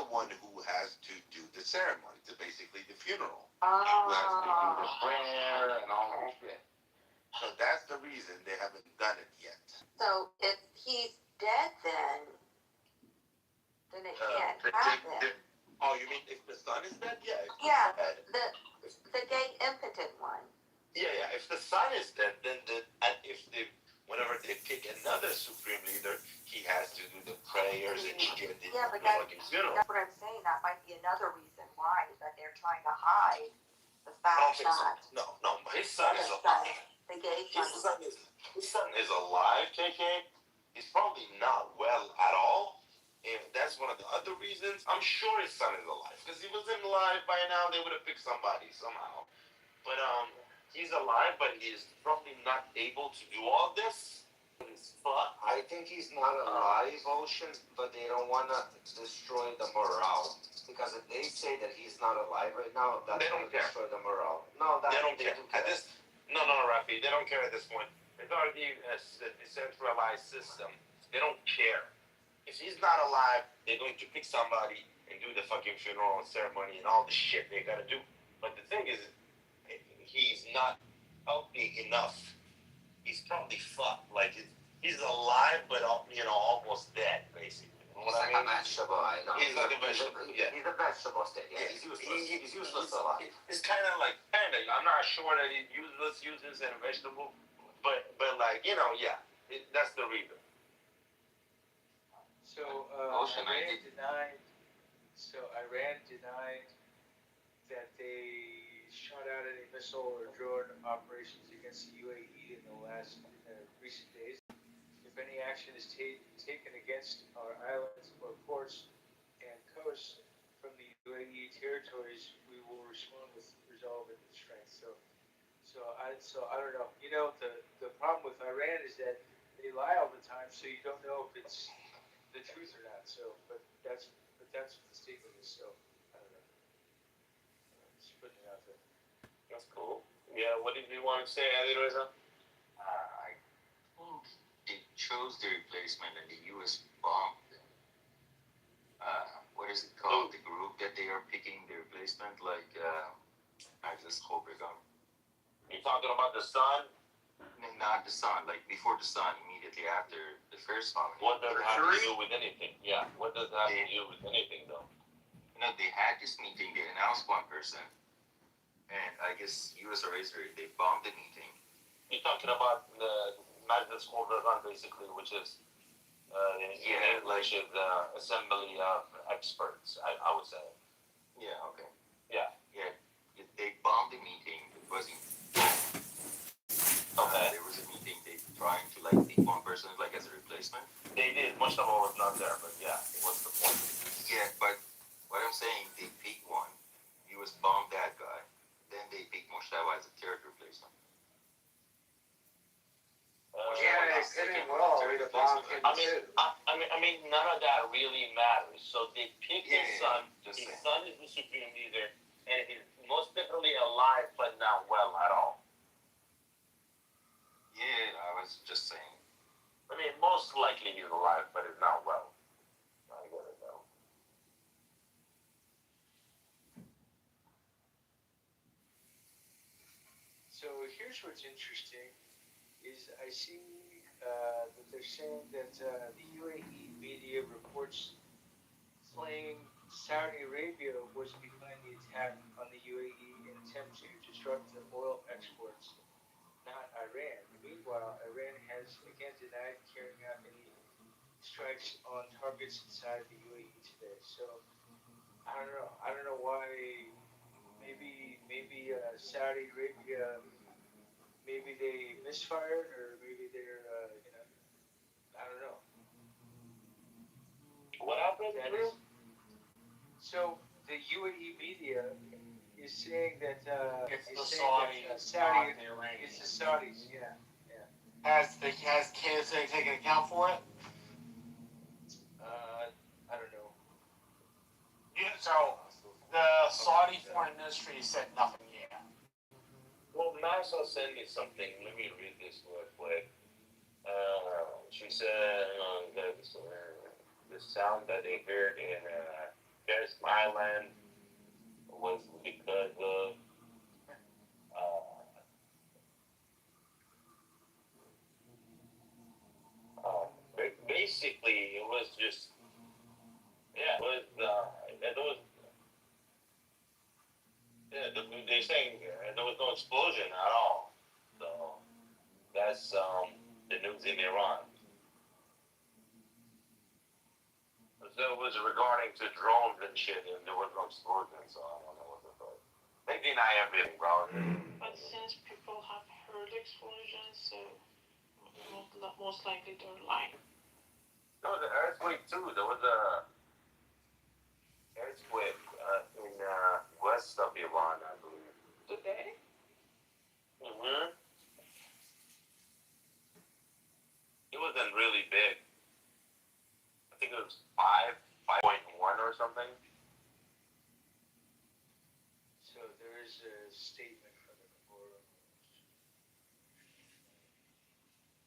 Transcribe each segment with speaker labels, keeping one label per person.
Speaker 1: one who has to do the ceremony, to basically the funeral. Who has to do the prayer and all that shit. So that's the reason they haven't done it yet.
Speaker 2: So if he's dead, then it can't happen.
Speaker 1: Oh, you mean if the son is dead? Yeah.
Speaker 2: Yeah, the gay impotent one.
Speaker 1: Yeah, yeah. If the son is dead, then whenever they pick another supreme leader, he has to do the prayers and shit.
Speaker 2: Yeah, but that's what I'm saying. That might be another reason why that they're trying to hide the fact that
Speaker 1: no, his son is alive.
Speaker 2: The gay son.
Speaker 1: His son is alive, KK. He's probably not well at all. And that's one of the other reasons. I'm sure his son is alive. Because he wasn't alive by now, they would have picked somebody somehow. But he's alive, but he's probably not able to do all this.
Speaker 3: I think he's not alive, Ocean, but they don't want to destroy the morale. Because if they say that he's not alive right now, that's going to destroy the morale. No,
Speaker 1: they don't care. No, Rafi, they don't care at this point. It's already a decentralized system. They don't care. If he's not alive, they're going to pick somebody and do the fucking funeral and ceremony and all the shit they gotta do. But the thing is, he's not healthy enough. He's probably fucked. Like, he's alive, but almost dead, basically. You know what I mean?
Speaker 3: Like a vegetable, I know.
Speaker 1: He's like a vegetable, yeah.
Speaker 3: He's a vegetable state, yeah. He's useless. He's useless alive.
Speaker 1: It's kind of, I'm not sure that he's useless and a vegetable, but like, yeah, that's the reason.
Speaker 4: So Iran denied that they shot out any missile or drone operations against the UAE in the last recent days. If any action is taken against our islands or ports and coasts from the UAE territories, we will respond with resolve and strength. So I don't know. The problem with Iran is that they lie all the time, so you don't know if it's the truth or not. So, but that's what the statement is. So, I don't know. Just putting it out there.
Speaker 1: That's cool. Yeah. What did you want to say, Ali Reza?
Speaker 3: I think they chose the replacement, and the U.S. bombed them. What is it called? The group that they are picking the replacement, like I just hope it got.
Speaker 1: You talking about the sun?
Speaker 3: Not the sun, like before the sun, immediately after the first bombing.
Speaker 1: What does it have to do with anything? Yeah, what does that have to do with anything, though?
Speaker 3: They had this meeting, they announced one person, and I guess US or Israel, they bombed the meeting.
Speaker 1: You're talking about the Majlis Organ, basically, which is assembly of experts, I would say.
Speaker 3: Yeah, okay.
Speaker 1: Yeah.
Speaker 3: Yeah, they bombed the meeting. It wasn't. There was a meeting, they trying to pick one person as a replacement.
Speaker 1: They did. Mustafa was not there, but yeah, what's the point?
Speaker 3: Yeah, but what I'm saying, they picked one. He was bombed that guy. Then they picked Mustafa as a third replacement.
Speaker 4: They couldn't well.
Speaker 1: I mean, none of that really matters. So they picked his son. His son is the supreme leader, and he's most definitely alive, but not well at all.
Speaker 3: Yeah, I was just saying.
Speaker 1: I mean, most likely he's alive, but he's not well. I get it, though.
Speaker 4: So here's what's interesting, is I see that they're saying that the UAE media reports claiming Saudi Arabia was behind the attack on the UAE in an attempt to disrupt the oil exports, not Iran. Meanwhile, Iran has again denied carrying out any strikes on targets inside the UAE today. So I don't know why. Maybe Saudi Arabia, maybe they misfired, or maybe they're I don't know.
Speaker 1: What happened?
Speaker 4: So the UAE media is saying that
Speaker 5: it's the Saudis, not the Iranians.
Speaker 4: It's the Saudis, yeah.
Speaker 5: Has KSA taken account for it?
Speaker 4: I don't know.
Speaker 5: Yeah, so the Saudi foreign ministry said nothing yet.
Speaker 1: Well, NASA sent me something. Let me read this real quick. She said the sound that they heard in Paris Island was because of basically it was just it was they saying there was no explosion at all. So that's the news in Iran. So it was regarding to drones and shit, and there was no explosion. So I don't know what the fuck. They deny everything, bro.
Speaker 6: But since people have heard explosions, so most likely they're lying.
Speaker 1: There was an earthquake too. There was a earthquake in west of Iran, I believe.
Speaker 6: Today?
Speaker 1: Mm-hmm. It wasn't really big. I think it was 5.1 or something.
Speaker 4: So there is a statement from the Quorum.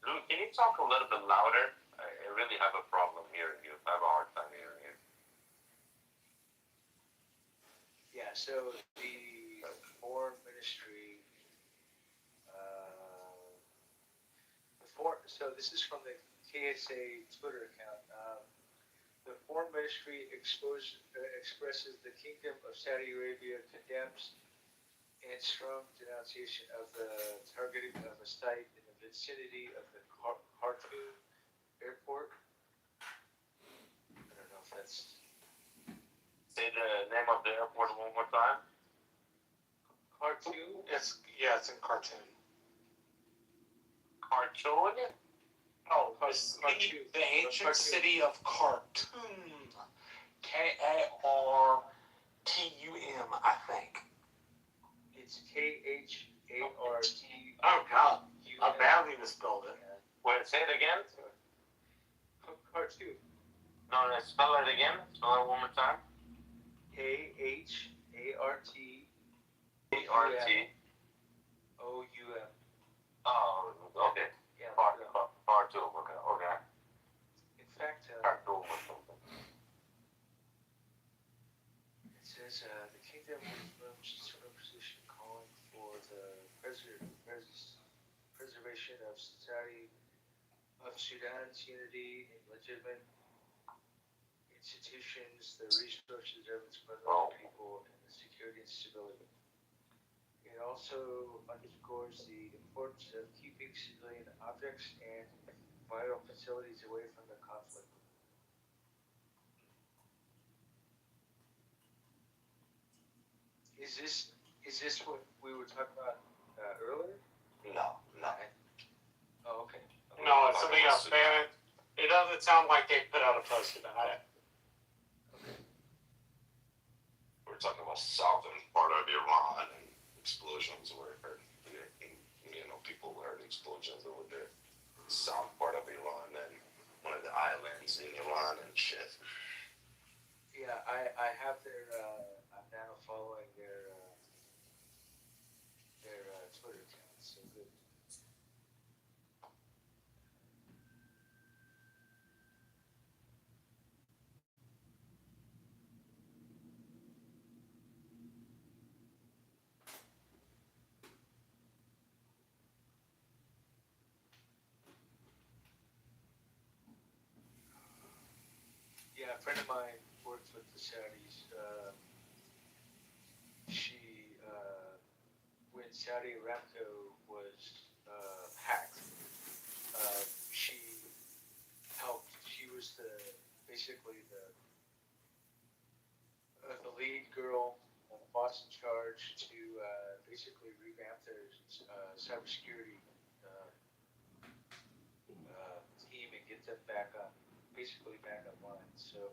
Speaker 1: Luke, can you talk a little bit louder? I really have a problem hearing you. I have a hard time hearing you.
Speaker 4: Yeah, so the Foreign Ministry, so this is from the KSA Twitter account. The Foreign Ministry expresses the Kingdom of Saudi Arabia condemns and strong denunciation of the targeting of a site in the vicinity of the Khartoum airport. I don't know if that's...
Speaker 1: Say the name of the airport one more time.
Speaker 4: Khartoum?
Speaker 5: It's in cartoon.
Speaker 1: Khartoum?
Speaker 5: Oh, it's the ancient city of Khartoum. Kartum, I think.
Speaker 4: It's KHART.
Speaker 5: Oh God, I badly misspelled it.
Speaker 1: Wait, say it again.
Speaker 4: Khartoum.
Speaker 1: No, spell it again. Spell it one more time.
Speaker 4: KHART.
Speaker 1: ART.
Speaker 4: OUM.
Speaker 1: Oh, okay.
Speaker 4: Yeah.
Speaker 1: Khartoum. Okay.
Speaker 4: In fact,
Speaker 1: Khartoum or something.
Speaker 4: it says the kingdom confirms its firm position calling for the preservation of Sudan's unity and legitimate institutions, the resources of its brotherly people, and the security and stability. It also underscores the importance of keeping civilian objects and vital facilities away from the conflict. Is this what we were talking about earlier?
Speaker 1: No.
Speaker 4: Oh, okay.
Speaker 5: No, it's something else, man. It doesn't sound like they put out a post about it.
Speaker 1: We're talking about southern part of Iran and explosions where people heard explosions over there. South part of Iran and one of the islands in Iran and shit.
Speaker 4: Yeah, I have their. I'm now following their Twitter account. So good. Yeah, a friend of mine works with the Saudis. When Saudi Aramco was hacked, she helped. She was basically the lead girl, the boss in charge to basically revamp their cybersecurity team and get them back online. So.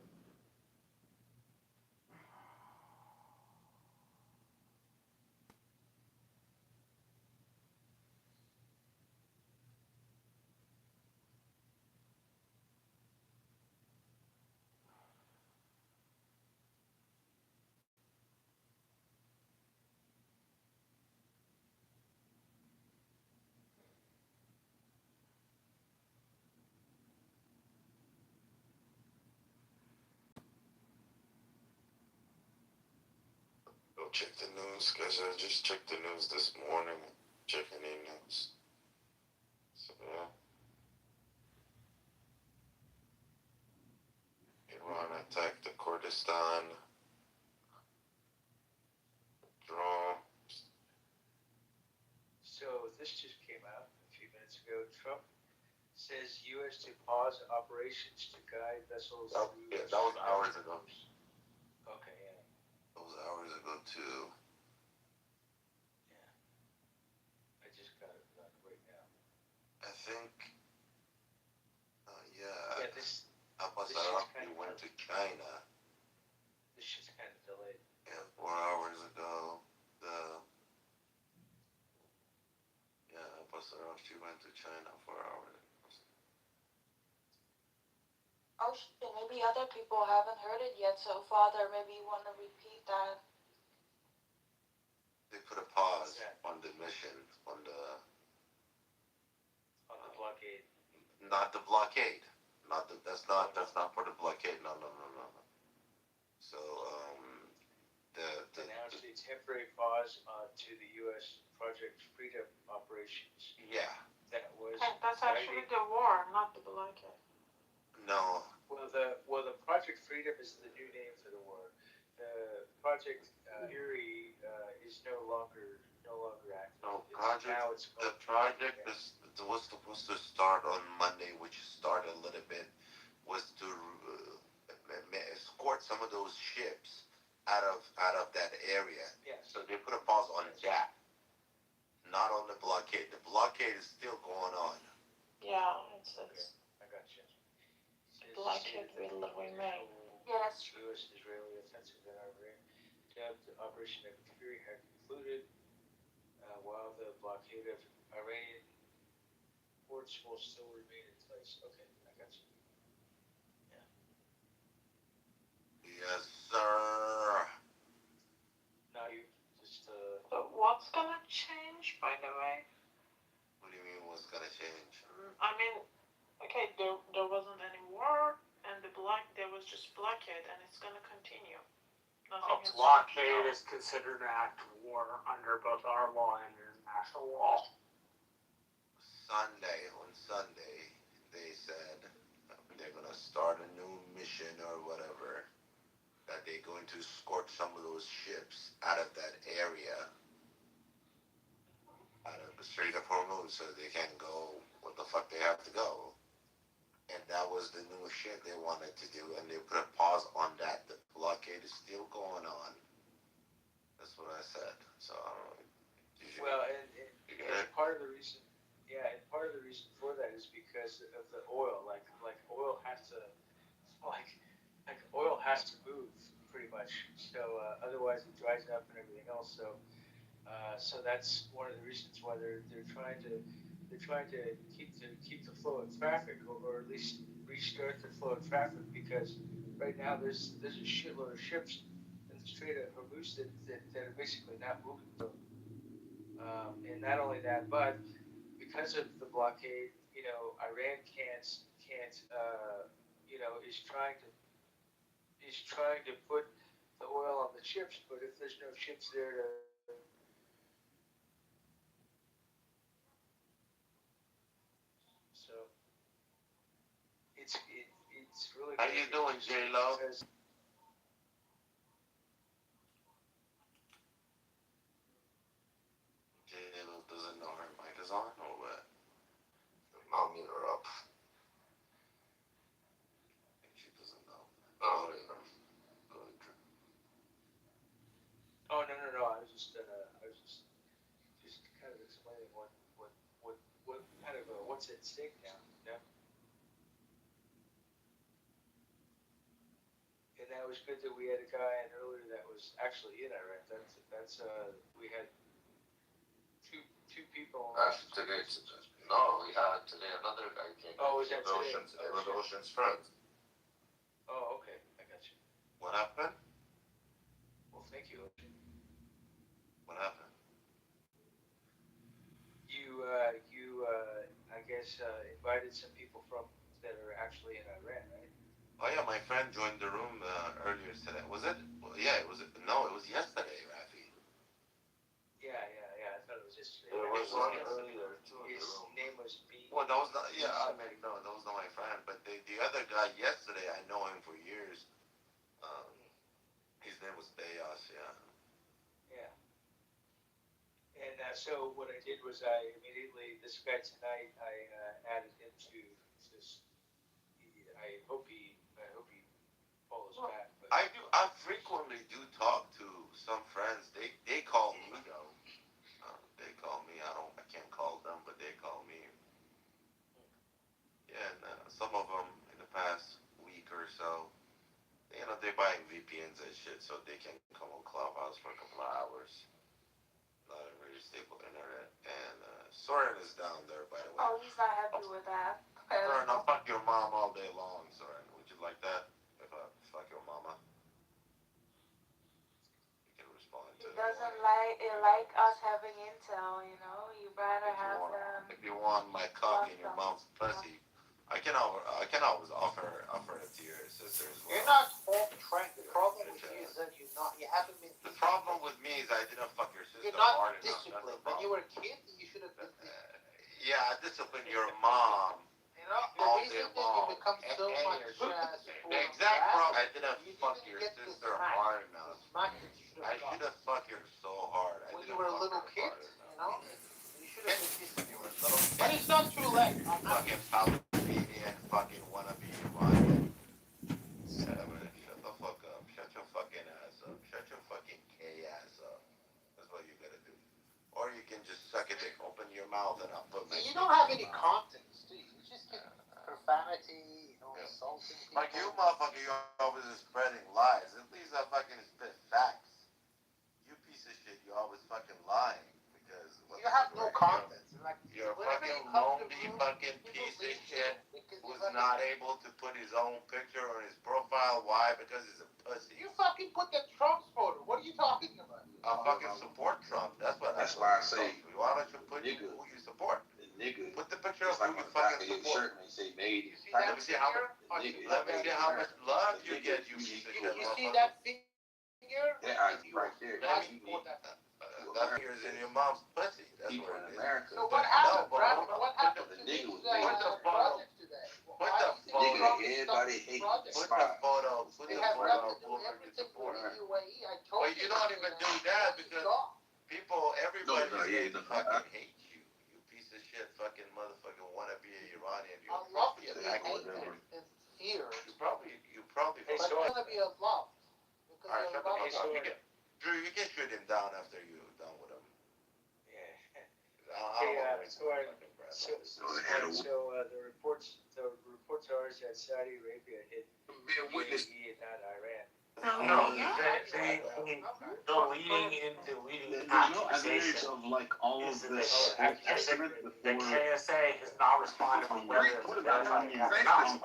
Speaker 1: go check the news, guys. I just checked the news this morning. Check any news. So yeah. Iran attacked the Kurdistan. Drone.
Speaker 4: So this just came out a few minutes ago. Trump says U.S. to pause operations to guide vessels through.
Speaker 1: Yeah, that was hours ago.
Speaker 4: Okay, yeah.
Speaker 1: That was hours ago too.
Speaker 4: Yeah. I just got it done right now.
Speaker 1: I think.
Speaker 4: Yeah, this
Speaker 1: Abbas
Speaker 4: shit's
Speaker 1: Arafi
Speaker 4: kinda
Speaker 1: went
Speaker 4: done.
Speaker 1: to China.
Speaker 4: This shit's kind of delayed.
Speaker 1: Yeah, 4 hours ago. Abbas Arafi went to China 4 hours ago.
Speaker 6: Oh shit, maybe other people haven't heard it yet, so Father, maybe you want to repeat that.
Speaker 1: They put a pause on the mission, on the
Speaker 4: blockade.
Speaker 1: not the blockade. That's not for the blockade. No. So
Speaker 4: They announced a temporary pause to the U.S. Project Freedom operations.
Speaker 1: Yeah.
Speaker 4: That was.
Speaker 6: Hey, that's actually the war, not the blockade.
Speaker 1: No.
Speaker 4: Well, the Project Freedom is the new name for the war. The Project Fury is no longer active.
Speaker 1: No, the project was supposed to start on Monday, which started a little bit, was to escort some of those ships out of that area.
Speaker 4: Yes.
Speaker 1: So they put a pause on that, not on the blockade. The blockade is still going on.
Speaker 6: Yeah, it's
Speaker 4: I got you.
Speaker 6: blockade will remain.
Speaker 2: Yes.
Speaker 4: U.S.-Israeli offensive in Iran, dubbed Operation Fury, had concluded, while the blockade of Iranian ports will still remain in place. Okay, I got you. Yeah.
Speaker 1: Yes, sir.
Speaker 4: Now you just.
Speaker 6: But what's gonna change, by the way?
Speaker 1: What do you mean? What's gonna change?
Speaker 6: I mean, okay, there wasn't any war, and there was just blockade, and it's gonna continue.
Speaker 5: A blockade is considered an act of war under both our law and international law.
Speaker 1: On Sunday, they said they're gonna start a new mission or whatever. That they're going to escort some of those ships out of that area, out of the Strait of Hormuz, so they can go what the fuck they have to go. And that was the new shit they wanted to do, and they put a pause on that. The blockade is still going on. That's what I said. So,
Speaker 4: well, and part of the reason, and part of the reason for that is because of the oil. Like oil has to, like oil has to move pretty much. So otherwise it dries up and everything else. So that's one of the reasons why they're trying to keep the flow of traffic, or at least restart the flow of traffic, because right now there's a shitload of ships in the Strait of Hormuz that are basically not moving. And not only that, but because of the blockade, Iran can't is trying to put the oil on the ships, but if there's no ships there to. So it's really.
Speaker 1: How you doing, J-Lo? J-Lo doesn't know her mic is on, or what? I'll mute her up. I think she doesn't know. Oh, yeah.
Speaker 4: Oh no! I was just kind of explaining what kind of what's at stake now. And that was good that we had a guy in earlier that was actually in Iraq. That's we had two people.
Speaker 1: Today, no, we had today another guy came.
Speaker 4: Oh, was that today?
Speaker 1: It was Ocean's friend.
Speaker 4: Oh, okay, I got you.
Speaker 1: What happened?
Speaker 4: Well, thank you, Ocean.
Speaker 1: What happened?
Speaker 4: You I guess invited some people that are actually in Iran, right?
Speaker 1: Oh yeah, my friend joined the room earlier today. Was it? Yeah, it was. No, it was yesterday, Rafi.
Speaker 3: There was one earlier too in the
Speaker 4: His
Speaker 3: room.
Speaker 4: name was B.
Speaker 1: Well, that was not. Yeah, I mean, no, that was not my friend. But the other guy yesterday, I know him for years. Um, his name was Bayas. Yeah.
Speaker 4: Yeah. And so what I did was I immediately, this guy tonight, I added him to this. I hope he follows back. But
Speaker 1: I do. I frequently do talk to some friends. They call me though. They call me. I can't call them, but they call me. Yeah, and some of them in the past week or so, they're buying VPNs and shit so they can come on Clubhouse for a couple of hours. Not a really stable internet. And Soren is down there, by the way.
Speaker 2: Oh, he's not happy with that.
Speaker 1: Soren, I'll fuck your mom all day long, Soren. Would you like that? If I fuck your mama? You can respond
Speaker 2: He
Speaker 1: to
Speaker 2: doesn't like us having intel, you know. You better have them.
Speaker 1: If you want my cock in your mom's pussy, I can always offer it to your sister as well.
Speaker 5: You're not home trained. The problem with you is that you haven't been.
Speaker 1: The problem with me is I didn't fuck your sister
Speaker 5: You're not
Speaker 1: hard enough.
Speaker 5: disciplined. When you were a kid, you should have been.
Speaker 1: Yeah, I disciplined your mom.
Speaker 5: You know, the
Speaker 1: all
Speaker 5: reason
Speaker 1: day
Speaker 5: that
Speaker 1: long.
Speaker 5: you become so
Speaker 1: And
Speaker 5: much
Speaker 1: your
Speaker 5: support
Speaker 1: The
Speaker 5: of
Speaker 1: exact
Speaker 5: that,
Speaker 1: problem, I didn't
Speaker 5: you
Speaker 1: fuck
Speaker 5: didn't
Speaker 1: your
Speaker 5: get the
Speaker 1: sister
Speaker 5: smack.
Speaker 1: hard
Speaker 5: The
Speaker 1: enough.
Speaker 5: smack that you should
Speaker 1: I
Speaker 5: have
Speaker 1: should
Speaker 5: got.
Speaker 1: have fucked her so hard.
Speaker 5: When you were a little kid, you know, you should have been disciplined.
Speaker 1: You were a little kid.
Speaker 5: But it's not too late.
Speaker 1: Fucking Palestinian, fucking wannabe Iranian. Shut the fuck up. Shut your fucking ass up. Shut your fucking K ass up. That's what you gotta do. Or you can just suck it, open your mouth, and I'll put my.
Speaker 5: You don't have any contents, do you? You just get profanity, insulting people.
Speaker 1: Like you, motherfucker, you're always spreading lies. At least I fucking spit facts. You piece of shit, you always fucking lying because.
Speaker 5: You have no contents.
Speaker 1: You're a
Speaker 5: whenever
Speaker 1: fucking
Speaker 5: you come to
Speaker 1: lonely
Speaker 5: room,
Speaker 1: fucking
Speaker 5: people
Speaker 1: piece of
Speaker 5: leave
Speaker 1: shit
Speaker 5: because
Speaker 1: who's
Speaker 5: you
Speaker 1: not able to put his own picture on his profile. Why? Because he's a pussy.
Speaker 5: You fucking put the Trump's photo. What are you talking about?
Speaker 1: I fucking support Trump. That's why I say. Why don't you put who you support?
Speaker 7: Nigga,
Speaker 1: Put the picture of
Speaker 7: it's like
Speaker 1: who you
Speaker 7: when a guy
Speaker 1: fucking
Speaker 7: get a
Speaker 1: support.
Speaker 7: shirt and they say made.
Speaker 5: You see that
Speaker 1: Let me see how much. Let me see how much love you get, you piece of shit.
Speaker 5: You see that figure?
Speaker 7: That eyes right there.
Speaker 1: Let
Speaker 7: That's
Speaker 1: me-
Speaker 7: me.
Speaker 1: That figure is in your mom's pussy. That's
Speaker 7: People
Speaker 1: what
Speaker 7: in
Speaker 1: it is.
Speaker 7: America.
Speaker 5: So what
Speaker 1: No,
Speaker 5: happened,
Speaker 1: but
Speaker 5: Brad?
Speaker 1: hold on.
Speaker 5: What happened
Speaker 7: The
Speaker 5: to
Speaker 7: nigga
Speaker 5: these
Speaker 7: was made.
Speaker 1: Put the photo.
Speaker 5: projects today?
Speaker 1: Put
Speaker 5: Why
Speaker 1: the
Speaker 5: do you think
Speaker 1: photo.
Speaker 5: Trump is
Speaker 7: Everybody
Speaker 5: stuck
Speaker 7: hate
Speaker 5: projects?
Speaker 1: Put
Speaker 7: Spot.
Speaker 1: the photo. Put
Speaker 5: They
Speaker 1: the
Speaker 5: have
Speaker 1: photo
Speaker 5: nothing
Speaker 1: of
Speaker 5: to do
Speaker 1: whoever you
Speaker 5: everything
Speaker 1: support.
Speaker 5: with the UAE. I told
Speaker 1: Well, you don't even do that because people, everybody
Speaker 7: No, yeah, no,
Speaker 1: fucking hate you. You piece of shit, fucking motherfucking wanna be an Iranian.
Speaker 5: I
Speaker 1: You're
Speaker 5: love
Speaker 1: probably
Speaker 5: to
Speaker 1: a
Speaker 5: be
Speaker 1: back
Speaker 5: hated and feared,
Speaker 1: You probably.
Speaker 4: Hey,
Speaker 5: but
Speaker 4: so-
Speaker 5: I want to be loved. Because
Speaker 1: Alright,
Speaker 5: I
Speaker 1: shut the
Speaker 5: love
Speaker 1: fuck up.
Speaker 5: you.
Speaker 1: Drew, you can shoot him down after you're done with him.
Speaker 4: Yeah.
Speaker 1: I don't
Speaker 4: Hey,
Speaker 1: wanna
Speaker 4: so I-
Speaker 1: fucking Brad.
Speaker 4: The reports are that Saudi Arabia hit UAE and not Iran.
Speaker 5: No, they deleting
Speaker 8: There's no evidence
Speaker 5: accusation
Speaker 8: of like all of
Speaker 5: is that
Speaker 8: this estimate
Speaker 5: the
Speaker 8: before.
Speaker 5: KSA has not responded to whether it's verified or not.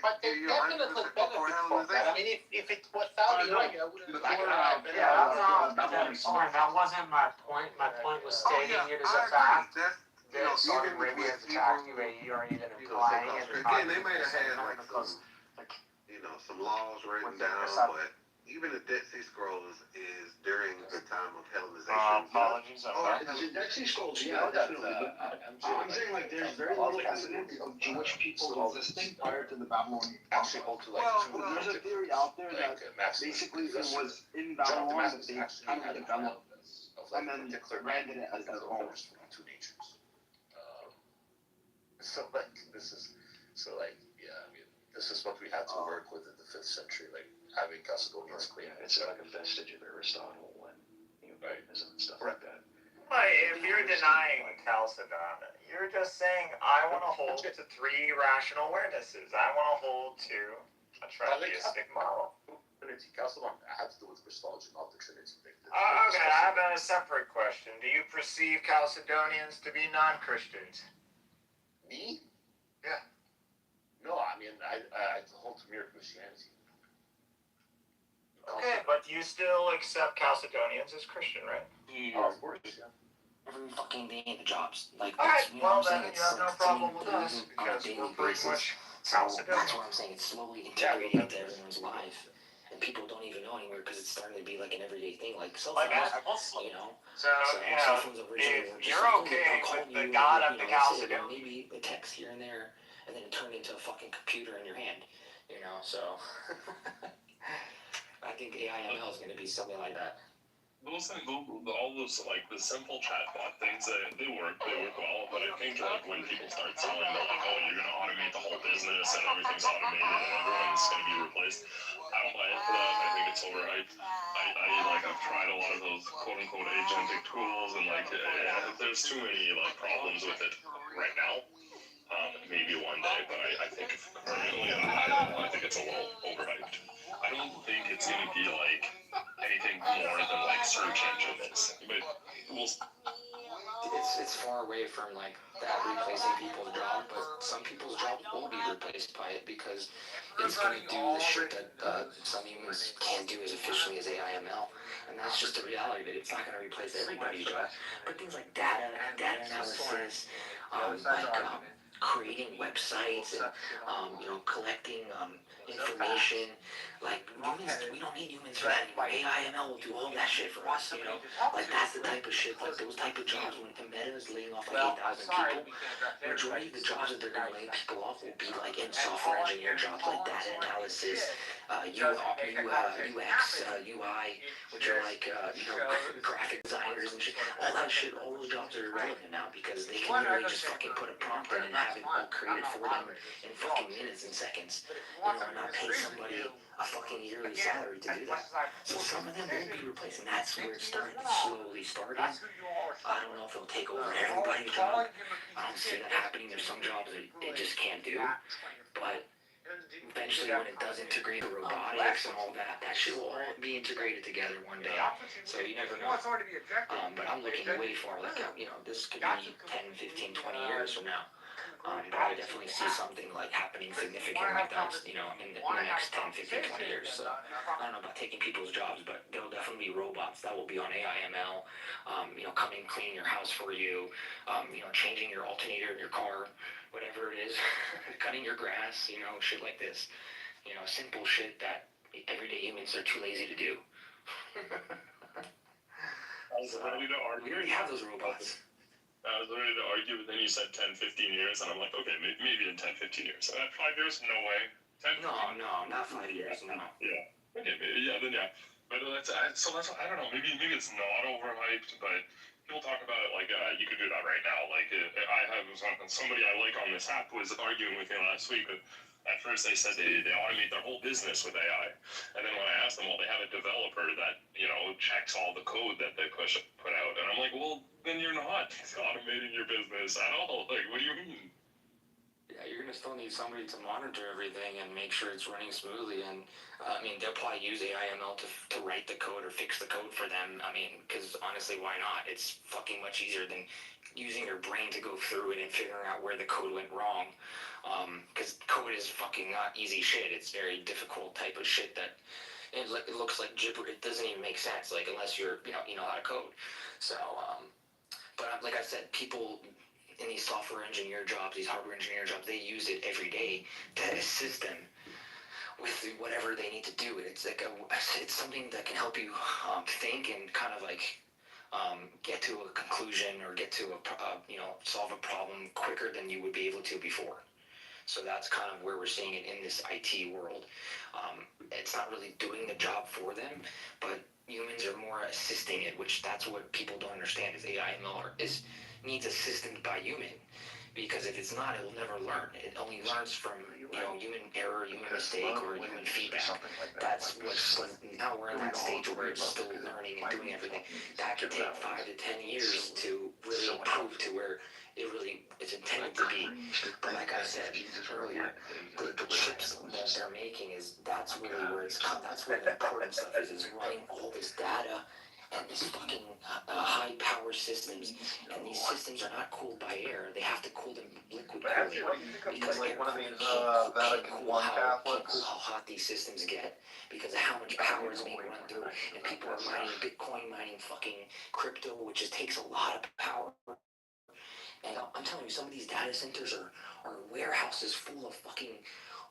Speaker 4: But they definitely benefit from that. I mean, if it was Saudi Arabia, I wouldn't have.
Speaker 5: That wasn't my point. My point was stating it as a fact. That Saudi Arabia has attacked UAE or even implying it.
Speaker 3: Again, they might have had like
Speaker 5: because
Speaker 3: some laws written down, but even the Dead Sea Scrolls is during the time of Hellenization.
Speaker 8: Apologies. The Dead Sea Scrolls, yeah, definitely. But I'm saying like there's very little evidence of Jewish people existing prior to the Babylonian conquest. There's a theory out there that basically it was in Babylon that they kind of developed this and then branded it as their own.
Speaker 9: Two nations. So like this is this is what we had to work with in the 5th century, like having Chalcedonians claim.
Speaker 10: It's like a vestige of Aristotle and Neoplatonism and stuff like that.
Speaker 11: If you're denying Chalcedon, you're just saying, I want to hold to 3 rational awarenesses. I want to hold to a tritheistic model.
Speaker 9: Trinity. Chalcedon had to do with Christology, not the Trinity.
Speaker 11: Okay, I have a separate question. Do you perceive Chalcedonians to be non-Christians?
Speaker 9: Me?
Speaker 11: Yeah.
Speaker 9: No, I mean I hold to mere Christianity.
Speaker 11: Okay, but you still accept Chalcedonians as Christian, right?
Speaker 9: Oh, of course, yeah.
Speaker 10: Every fucking day in the jobs. Like,
Speaker 11: Alright,
Speaker 10: you know
Speaker 11: well
Speaker 10: what I'm saying?
Speaker 11: then you have no problem with us, because we're pretty much
Speaker 10: So that's
Speaker 11: Chalcedonian.
Speaker 10: what I'm saying. It's slowly
Speaker 11: Yeah, we
Speaker 10: integrating
Speaker 11: have
Speaker 10: into
Speaker 11: this.
Speaker 10: everyone's life. And
Speaker 7: people don't even know anymore because it's starting to be like an everyday thing, like cell
Speaker 11: Like
Speaker 7: phones,
Speaker 11: that.
Speaker 7: you know.
Speaker 11: So,
Speaker 7: Cell phones originally were
Speaker 11: if
Speaker 7: just
Speaker 11: you're
Speaker 7: like,
Speaker 11: okay
Speaker 7: I'll call
Speaker 11: with
Speaker 7: you,
Speaker 11: the god of
Speaker 7: you
Speaker 11: the
Speaker 7: know, that's it, and
Speaker 11: Chalcedonian,
Speaker 7: maybe a text here and there, and then it turned into a fucking computer in your hand, you know. So I think AIML is going to be something like that.
Speaker 9: Those things, all those like the simple chatbot things, they work well. But I think like when people start selling that like, oh, you're gonna automate the whole business and everything's automated and everyone's gonna be replaced, I don't buy into that. I think it's overhyped. I've tried a lot of those quote unquote agentic tools and like there's too many like problems with it right now. Maybe one day, but I think permanently at a high level, I think it's a little overhyped. I don't think it's gonna be like anything more than like search engine is, but we'll.
Speaker 7: It's far away from like that replacing people's job, but some people's jobs will be replaced by it because it's going to do the shit that some humans can't do as efficiently as AIML, and that's just the reality of it. It's not going to replace everybody's job, but things like data analysis, creating websites and collecting information. Like humans, we don't need humans for that anymore. AIML will do all that shit for us. Like that's the type of shit. Like those type of jobs when Meta is laying off like 8,000 people, majority of the jobs that they're gonna lay people off will be like in software engineer jobs, like data analysis, UX, UI, which are like graphic designers and shit. All that shit, all those jobs are irrelevant now because they can literally just fucking put a prompt in and have it all created for them in fucking minutes and seconds. Not pay somebody a fucking yearly salary to do that. So some of them will be replacing. That's where it's starting, slowly starting. I don't know if it'll take over everybody's job. I don't see that happening. There's some jobs that it just can't do. But eventually when it does integrate the robotics and all that, that shit will all be integrated together one day. So you never know. But I'm looking way far. Like, this could be 10, 15, 20 years from now. But I definitely see something like happening significant like that, in the next 10, 15, 20 years. So I don't know about taking people's jobs, but there'll definitely be robots that will be on AIML, coming, cleaning your house for you, changing your alternator in your car, whatever it is, cutting your grass, shit like this. Simple shit that everyday humans are too lazy to do. So, we already have those robots.
Speaker 9: I was ready to argue, but then you said 10, 15 years, and I'm like, okay, maybe in 10, 15 years. So at 5 years, no way. 10,
Speaker 7: no, not 5 years, no.
Speaker 9: Yeah. Okay, maybe, yeah, then yeah. But that's, I don't know, maybe it's not overhyped, but people talk about it like, you could do that right now. Like, somebody I like on this app was arguing with me last week, but at first they said they automate their whole business with AI. And then when I asked them, well, they have a developer that, checks all the code that they put out. And I'm like, well, then you're not automating your business at all. Like, what do you mean?
Speaker 7: Yeah, you're going to still need somebody to monitor everything and make sure it's running smoothly. And, they'll probably use AIML to write the code or fix the code for them. Because honestly, why not? It's fucking much easier than using your brain to go through it and figuring out where the code went wrong. Because code is fucking not easy shit. It's very difficult type of shit that it looks like gibber. It doesn't even make sense, like, unless you know how to code. So, but like I said, people in these software engineer jobs, these hardware engineer jobs, they use it every day to assist them with whatever they need to do. It's like it's something that can help you think and kind of like get to a conclusion or get to solve a problem quicker than you would be able to before. So that's kind of where we're seeing it in this IT world. It's not really doing the job for them, but humans are more assisting it, which that's what people don't understand is AIML needs assistance by human. Because if it's not, it will never learn. It only learns from human error, human mistake, or human feedback. That's what's now we're in that stage where it's still learning and doing everything. That could take 5 to 10 years to really improve to where it's intended to be. But like I said earlier, the chips that they're making that's really where that's where the important stuff is running all this data and these fucking high power systems, and these systems are not cooled by air. They have to cool them liquid cooling because air cooling can't cool how hot these systems get because of how much power is being run through. And people are mining Bitcoin, mining fucking crypto, which just takes a lot of power. And I'm telling you, some of these data centers are warehouses full of fucking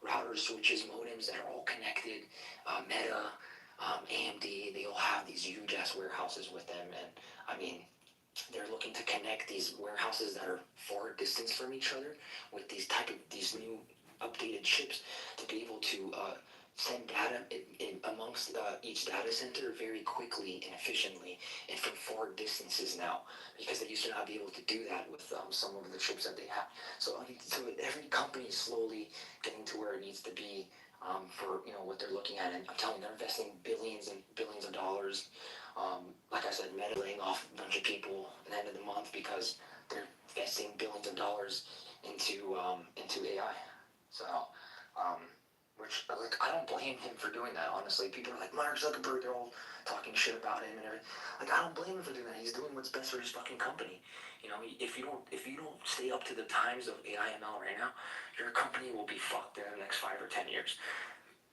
Speaker 7: routers, switches, modems that are all connected. Meta, AMD, they all have these huge ass warehouses with them, and I mean, they're looking to connect these warehouses that are far distance from each other with these new updated chips to be able to send data in amongst each data center very quickly and efficiently and from far distances now, because they used to not be able to do that with some of the chips that they have. So every company is slowly getting to where it needs to be for what they're looking at, and I'm telling you, they're investing billions and billions of dollars. Like I said, Meta laying off a bunch of people at the end of the month because they're investing billions of dollars into AI. So, which like I don't blame him for doing that. Honestly, people are like Mark Zuckerberg, they're all talking shit about him and everything. Like I don't blame him for doing that. He's doing what's best for his fucking company. If you don't stay up to the times of AI ML right now, your company will be fucked in the next 5 or 10 years.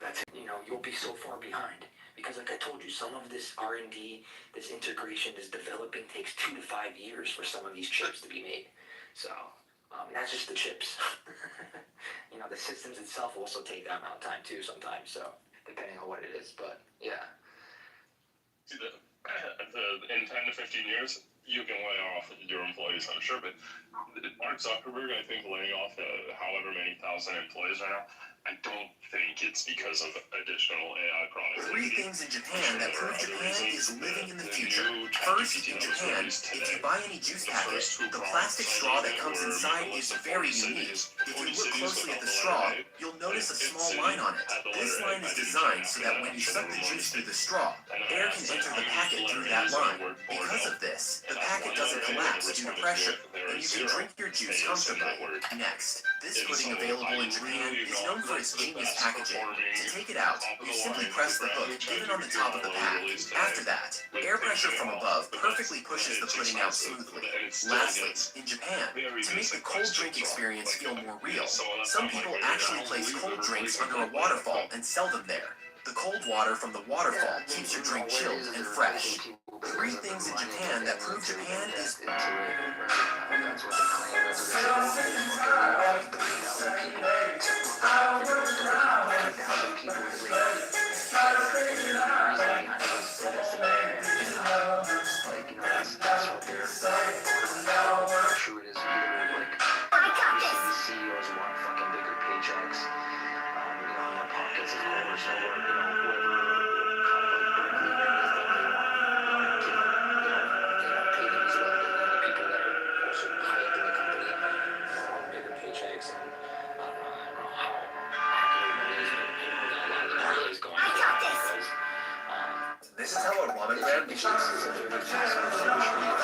Speaker 7: That's it. You'll be so far behind. Because like I told you, some of this R&D, this integration, this developing takes 2 to 5 years for some of these chips to be made. So, that's just the chips. The systems itself also take that amount of time too sometimes, so depending on what it is, but yeah.
Speaker 9: In 10 to 15 years, you can lay off your employees, I'm sure, but Mark Zuckerberg, I think, laying off however many thousand employees right now, I don't think it's because of additional AI products.
Speaker 12: 3 things in Japan that prove Japan is living in the future. First, in Japan, if you buy any juice packet, the plastic straw that comes inside is very unique. If you look closely at the straw, you'll notice a small line on it. This line is designed so that when you suck the juice through the straw, air can enter the packet through that line. Because of this, the packet doesn't collapse due to pressure, and you can drink your juice comfortably. Next, this pudding available in Japan is known for its genius packaging. To take it out, you simply press the hook given on the top of the pack. After that, air pressure from above perfectly pushes the pudding out smoothly. Lastly, in Japan, to make the cold drink experience feel more real, some people actually place cold drinks under a waterfall and sell them there. The cold water from the waterfall keeps your drink chilled and fresh. 3 things in Japan that prove Japan is...
Speaker 7: CEOs want fucking bigger paychecks, in their pockets, of course, or whoever kind of like leaders that they want to, they don't pay them as well. The people that are also high up in the company want bigger paychecks, and I don't know how accurate that is, but a lot of the money is going for that because
Speaker 12: This is how a ramen brand
Speaker 7: it's a very fast-moving industry.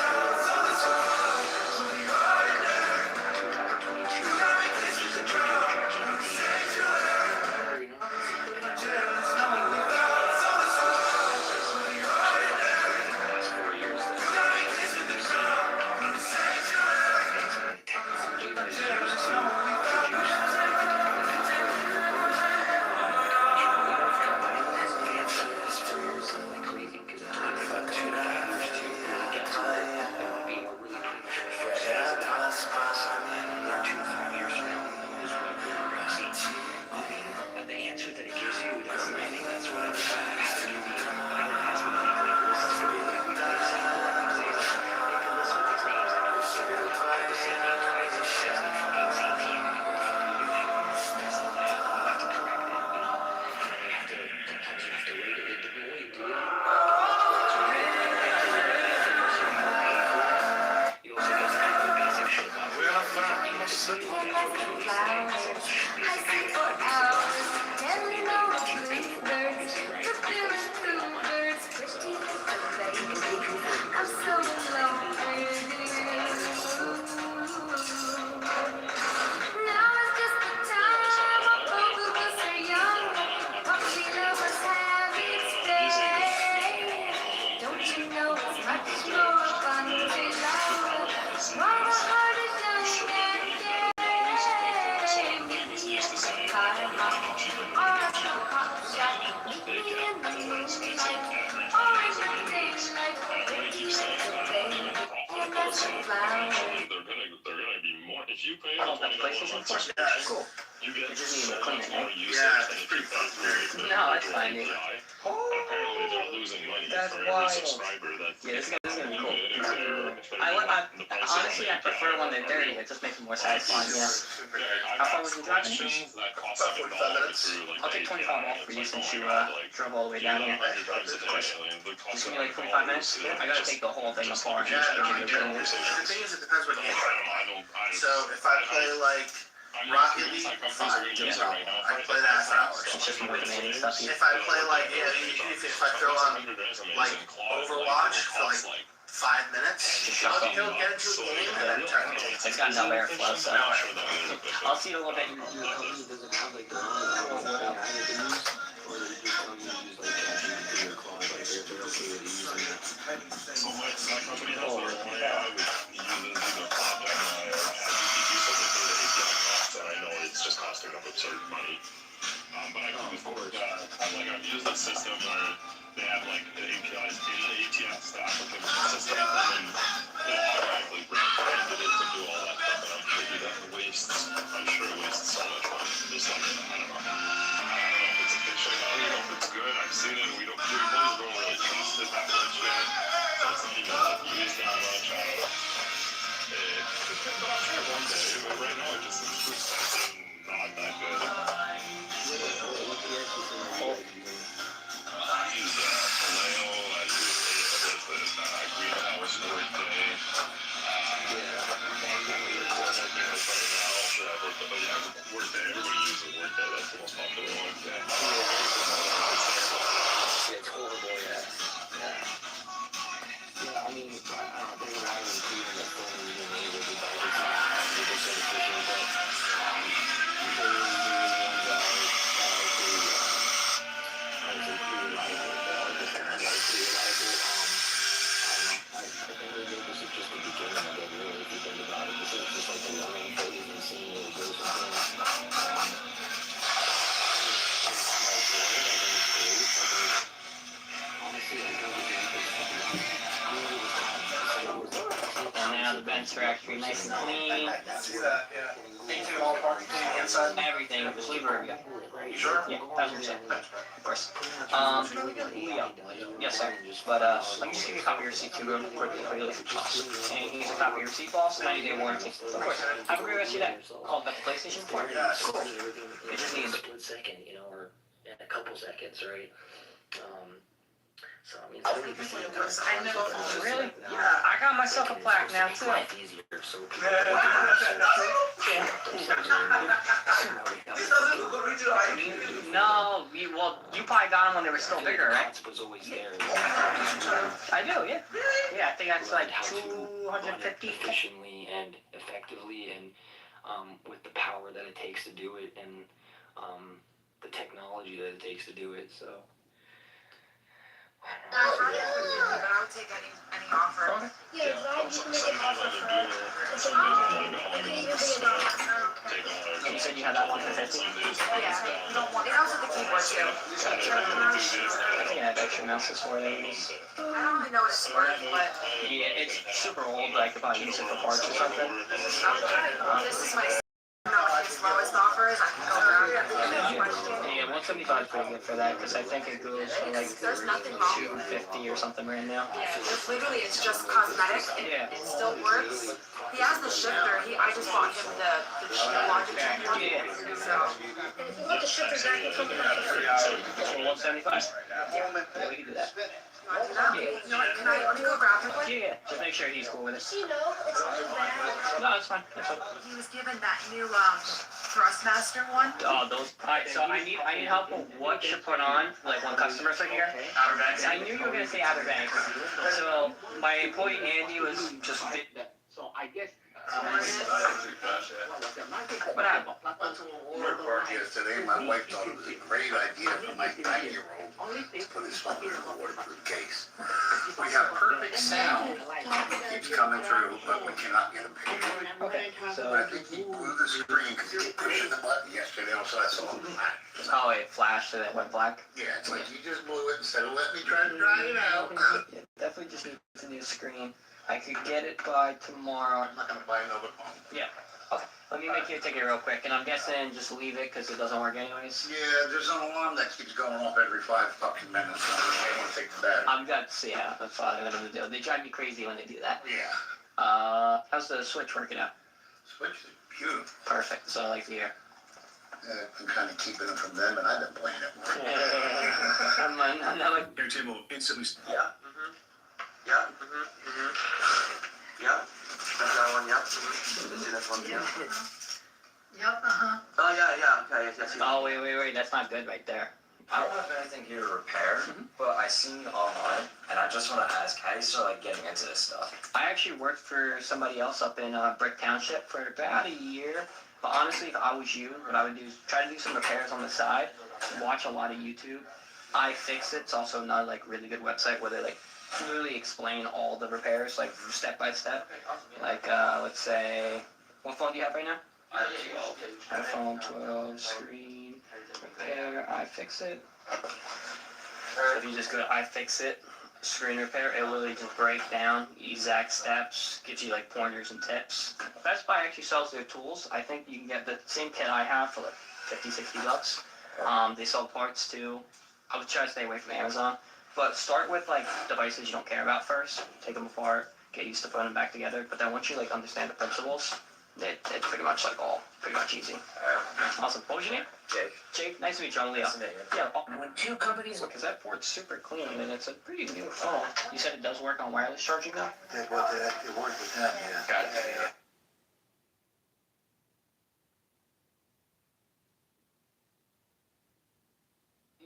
Speaker 9: losing money
Speaker 13: That's
Speaker 9: for
Speaker 13: wild.
Speaker 9: every subscriber. That's
Speaker 13: Yeah, this is gonna be cool.
Speaker 9: The price
Speaker 13: Honestly, I prefer when they're dirty. It just makes it more satisfying. Yeah. How far was the drive?
Speaker 9: That cost like $1 through like
Speaker 13: I'll take 25 off for you since you drove all the way down here. Just give me like 45 minutes. I gotta take the whole thing apart.
Speaker 12: The thing is, it depends what game. So if I play like Rocket League, fine. I play that for hours.
Speaker 13: It's just more demanding stuff.
Speaker 12: If I play like, if I throw on like Overwatch for like 5 minutes, he'll get into a game and then turn it off.
Speaker 13: It's got no airflow, so I'll see you in a little bit.
Speaker 9: It's just costing them absurd money. But I've used a system where they have like the APIs in the ATS stack within the system, and then it automatically branded it to do all that stuff. And I'm sure it wastes so much money. Just like, I don't know if it's efficient. I don't know if it's good. I've seen it. We both don't really trust it that much yet. So it's not even like used that much. I don't know. But I'm sure one day, but right now it just seems too expensive and not that good. I use Vallejo, I use Greenhouse, Workday. Workday, everybody uses Workday, that's the most popular one.
Speaker 7: It's horrible, yeah. Yeah, I mean, I don't think we're having including the phone using able to buy this efficient, but
Speaker 13: Now the vents are actually nice and clean.
Speaker 12: See that, yeah. Things in all parts, inside.
Speaker 13: Everything. Bluebird, yeah.
Speaker 12: You sure?
Speaker 13: Yeah, 1000%. Of course. Yeah. Yes, sir. But let me just give you a copy of your receipt too, real quickly for you. And here's a copy of your receipt, boss. 90-day warranty. Of course. Have a great rest of your day. Call it back to PlayStation 4.
Speaker 12: Yeah, cool.
Speaker 13: It just needs
Speaker 7: split second, you know, or in a couple seconds, right? So I mean,
Speaker 13: I never really. Yeah, I got myself a plaque now too.
Speaker 7: Life easier, so
Speaker 13: No, you probably got them when they were still bigger, right?
Speaker 7: was always there.
Speaker 13: I do, yeah. Yeah, I think that's like 250.
Speaker 7: Efficiently and effectively, and with the power that it takes to do it, and the technology that it takes to do it. So.
Speaker 2: I'll take any offer.
Speaker 6: Yeah, glad you can make an offer for her.
Speaker 13: You said you had that one for 50?
Speaker 2: Yeah, you don't want, it also the keyboard too.
Speaker 13: Yeah, extra mouses for it.
Speaker 2: I don't really know what it's worth, but.
Speaker 13: Yeah, it's super old, I could probably use it for parts or something.
Speaker 2: This is my lowest offers. I can go around and
Speaker 13: Yeah, 175 is pretty good for that, because I think it goes for like
Speaker 2: there's nothing wrong.
Speaker 13: 250 or something right now.
Speaker 2: Yeah, it's just cosmetic.
Speaker 13: Yeah.
Speaker 2: It still works. He has the shifter. I just bought him the Logic one.
Speaker 13: Yeah.
Speaker 2: So.
Speaker 6: And if you want the shifters back, you come back.
Speaker 13: For 175? Yeah, we can do that.
Speaker 2: You want to do that? You know what, let me go grab him quick?
Speaker 13: Yeah, just make sure he's cool with it.
Speaker 6: You know, it's not too bad.
Speaker 13: No, it's fine. It's fine.
Speaker 2: He was given that new Thrustmaster one.
Speaker 13: Oh, those. Alright, so I need help with what to put on, like when customers are here. Outer Banks. I knew you were gonna say Outer Banks. So my employee Andy was just. So I guess. What happened?
Speaker 8: Went to a water park yesterday. My wife thought it was a great idea for my 9-year-old to put his phone in a waterproof case. We have perfect sound. It keeps coming through, but we cannot get a picture.
Speaker 13: Okay, so.
Speaker 8: I think he blew the screen because he was pushing the button yesterday, so I saw it black.
Speaker 13: Oh, it flashed and it went black?
Speaker 8: Yeah, it's like you just blew it instead of letting me try to dry it out.
Speaker 13: Yeah, definitely just needs a new screen. I could get it by tomorrow.
Speaker 14: I'm not gonna buy another phone.
Speaker 13: Yeah. Okay. Let me make you a ticket real quick, and I'm guessing just leave it because it doesn't work anyways.
Speaker 14: Yeah, there's an alarm that keeps going off every 5 fucking minutes. So I want to take the battery.
Speaker 13: I'm gonna see. Yeah, that's all I'm gonna do. They drive me crazy when they do that.
Speaker 14: Yeah.
Speaker 13: How's the Switch working out?
Speaker 14: Switch is beautiful.
Speaker 13: Perfect. So I like to hear.
Speaker 14: Yeah, I'm kind of keeping it from them, and I've been playing it.
Speaker 13: I'm like.
Speaker 10: Airtable instantly.
Speaker 12: Yeah. Yeah. Yeah. That's that one. Yeah. See that one? Yeah.
Speaker 2: Yep,
Speaker 12: Oh yeah. Okay. Yes.
Speaker 13: Oh wait. That's not good right there.
Speaker 15: I don't have anything here to repair, but I seen online, and I just want to ask, how do you start like getting into this stuff?
Speaker 13: I actually worked for somebody else up in Brick Township for about a year. But honestly, if I was you, what I would do is try to do some repairs on the side, watch a lot of YouTube. iFixit, it's also not like really good website where they like clearly explain all the repairs like step by step. Like let's say, what phone do you have right now? iPhone 12 screen repair, iFixit. So if you just go to iFixit, screen repair, it will literally just break down exact steps, gives you like pointers and tips. Best Buy actually sells their tools. I think you can get the same kit I have for like 50, 60 bucks. They sell parts too. I would try to stay away from Amazon. But start with like devices you don't care about first. Take them apart, get used to putting them back together. But then once you like understand the principles, it's pretty much like all pretty much easy. Awesome. What was your name?
Speaker 15: Jake.
Speaker 13: Jake, nice to meet you. I'm Leo.
Speaker 15: Nice to meet you.
Speaker 13: Yeah, when two companies, because that port's super clean and it's a pretty new phone. You said it does work on wireless charging though?
Speaker 14: It worked with them, yeah.
Speaker 13: Got it. Yeah.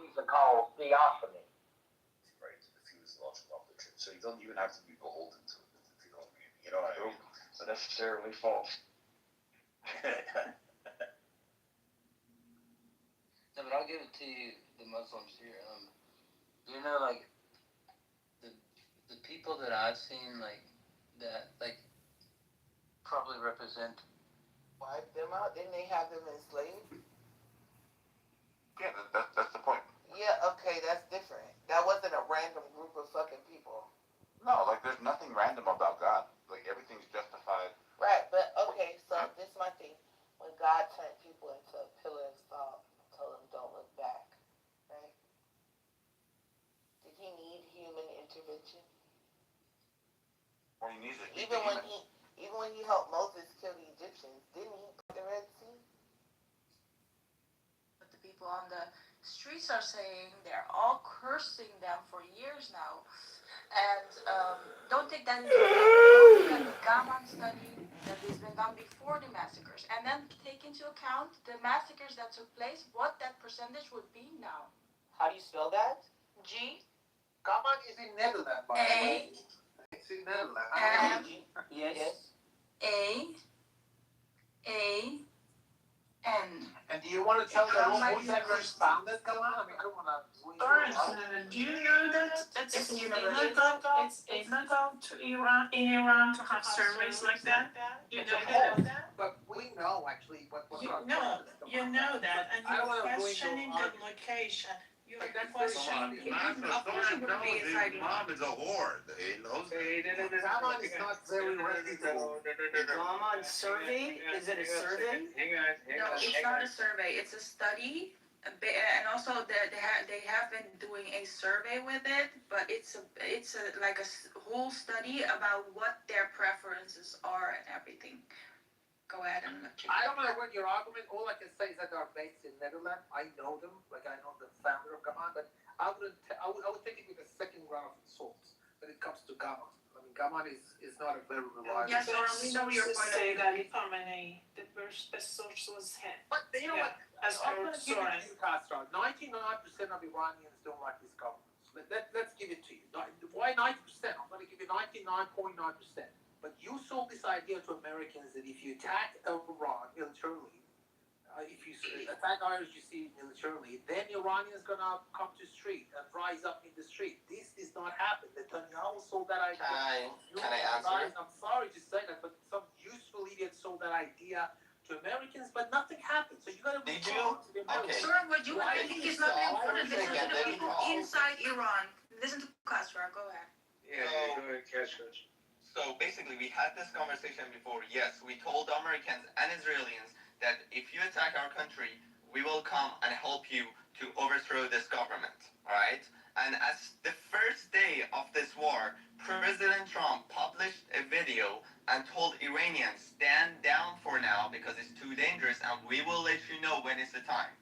Speaker 3: It's called theophany.
Speaker 10: Right, if he was launching off the trip. So you don't even have to be beholden to it if you don't, you know what I mean?
Speaker 3: But necessarily false.
Speaker 16: No, but I'll give it to you, the Muslims here. You know, like the people that I've seen, like that, like probably represent.
Speaker 17: Wipe them out? Didn't they have them enslaved?
Speaker 1: Yeah, that's the point.
Speaker 17: Yeah, okay, that's different. That wasn't a random group of fucking people.
Speaker 1: No, like there's nothing random about God. Like everything's justified.
Speaker 17: Right, but okay, so this is my thing. When God turned people into a pillar of salt and told them don't look back, right? Did he need human intervention?
Speaker 1: Or he needs it.
Speaker 17: Even when he helped Moses kill the Egyptians, didn't he put the Red Sea?
Speaker 6: But the people on the streets are saying they're all cursing them for years now. And don't take that into account. Look at the Gaman study that has been done before the massacres. And then take into account the massacres that took place, what that percentage would be now.
Speaker 17: How do you spell that?
Speaker 6: G.
Speaker 4: Gaman is in Netherlands, by the way. It's in Netherlands.
Speaker 17: Yes.
Speaker 6: A. N.
Speaker 4: And do you want to tell them who that responded, Gaman? I mean, I don't want to.
Speaker 6: Do you know that it's illegal to Iran to have surveys like that? You know that?
Speaker 4: But we know actually what
Speaker 6: You know that, and you're questioning the location. You're questioning.
Speaker 1: Of course it would be inside mom is a whore. He knows.
Speaker 4: Gaman is not very reputable.
Speaker 18: Gaman survey? Is it a survey?
Speaker 6: No, it's not a survey. It's a study. And also they have been doing a survey with it, but it's like a whole study about what their preferences are and everything. Go ahead and let you.
Speaker 4: I don't know what your argument. All I can say is that they are based in Netherlands. I know them, like I know the founder of Gaman, but I would take it with a second round of salts when it comes to Gaman. I mean, Gaman is not a very reliable.
Speaker 6: Yes, we know your point. Say that how many the best source was hit.
Speaker 4: But you know what?
Speaker 6: As
Speaker 4: I'm going
Speaker 6: our
Speaker 4: to give it
Speaker 6: source.
Speaker 4: to you, Castro. 99% of Iranians don't like this government. Let's give it to you. Why 90%? I'm going to give you 99.9%. But you sold this idea to Americans that if you attack Iran militarily, if you attack IRGC militarily, then Iranians going to come to the street and rise up in the street. This does not happen. Netanyahu sold that idea.
Speaker 12: Can I answer?
Speaker 4: I'm sorry to say that, but some useful idiot sold that idea to Americans, but nothing happened. So you got to
Speaker 12: Did you? Okay.
Speaker 6: Sir, what you think is not important. Listen to the people inside Iran. Listen to Castro. Go ahead.
Speaker 4: Yeah, go ahead, Castro.
Speaker 1: So
Speaker 19: So basically, we had this conversation before. Yes, we told Americans and Israelis that if you attack our country, we will come and help you to overthrow this government. All right? And as the first day of this war, President Trump published a video and told Iranians, stand down for now because it's too dangerous and we will let you know when it's the time.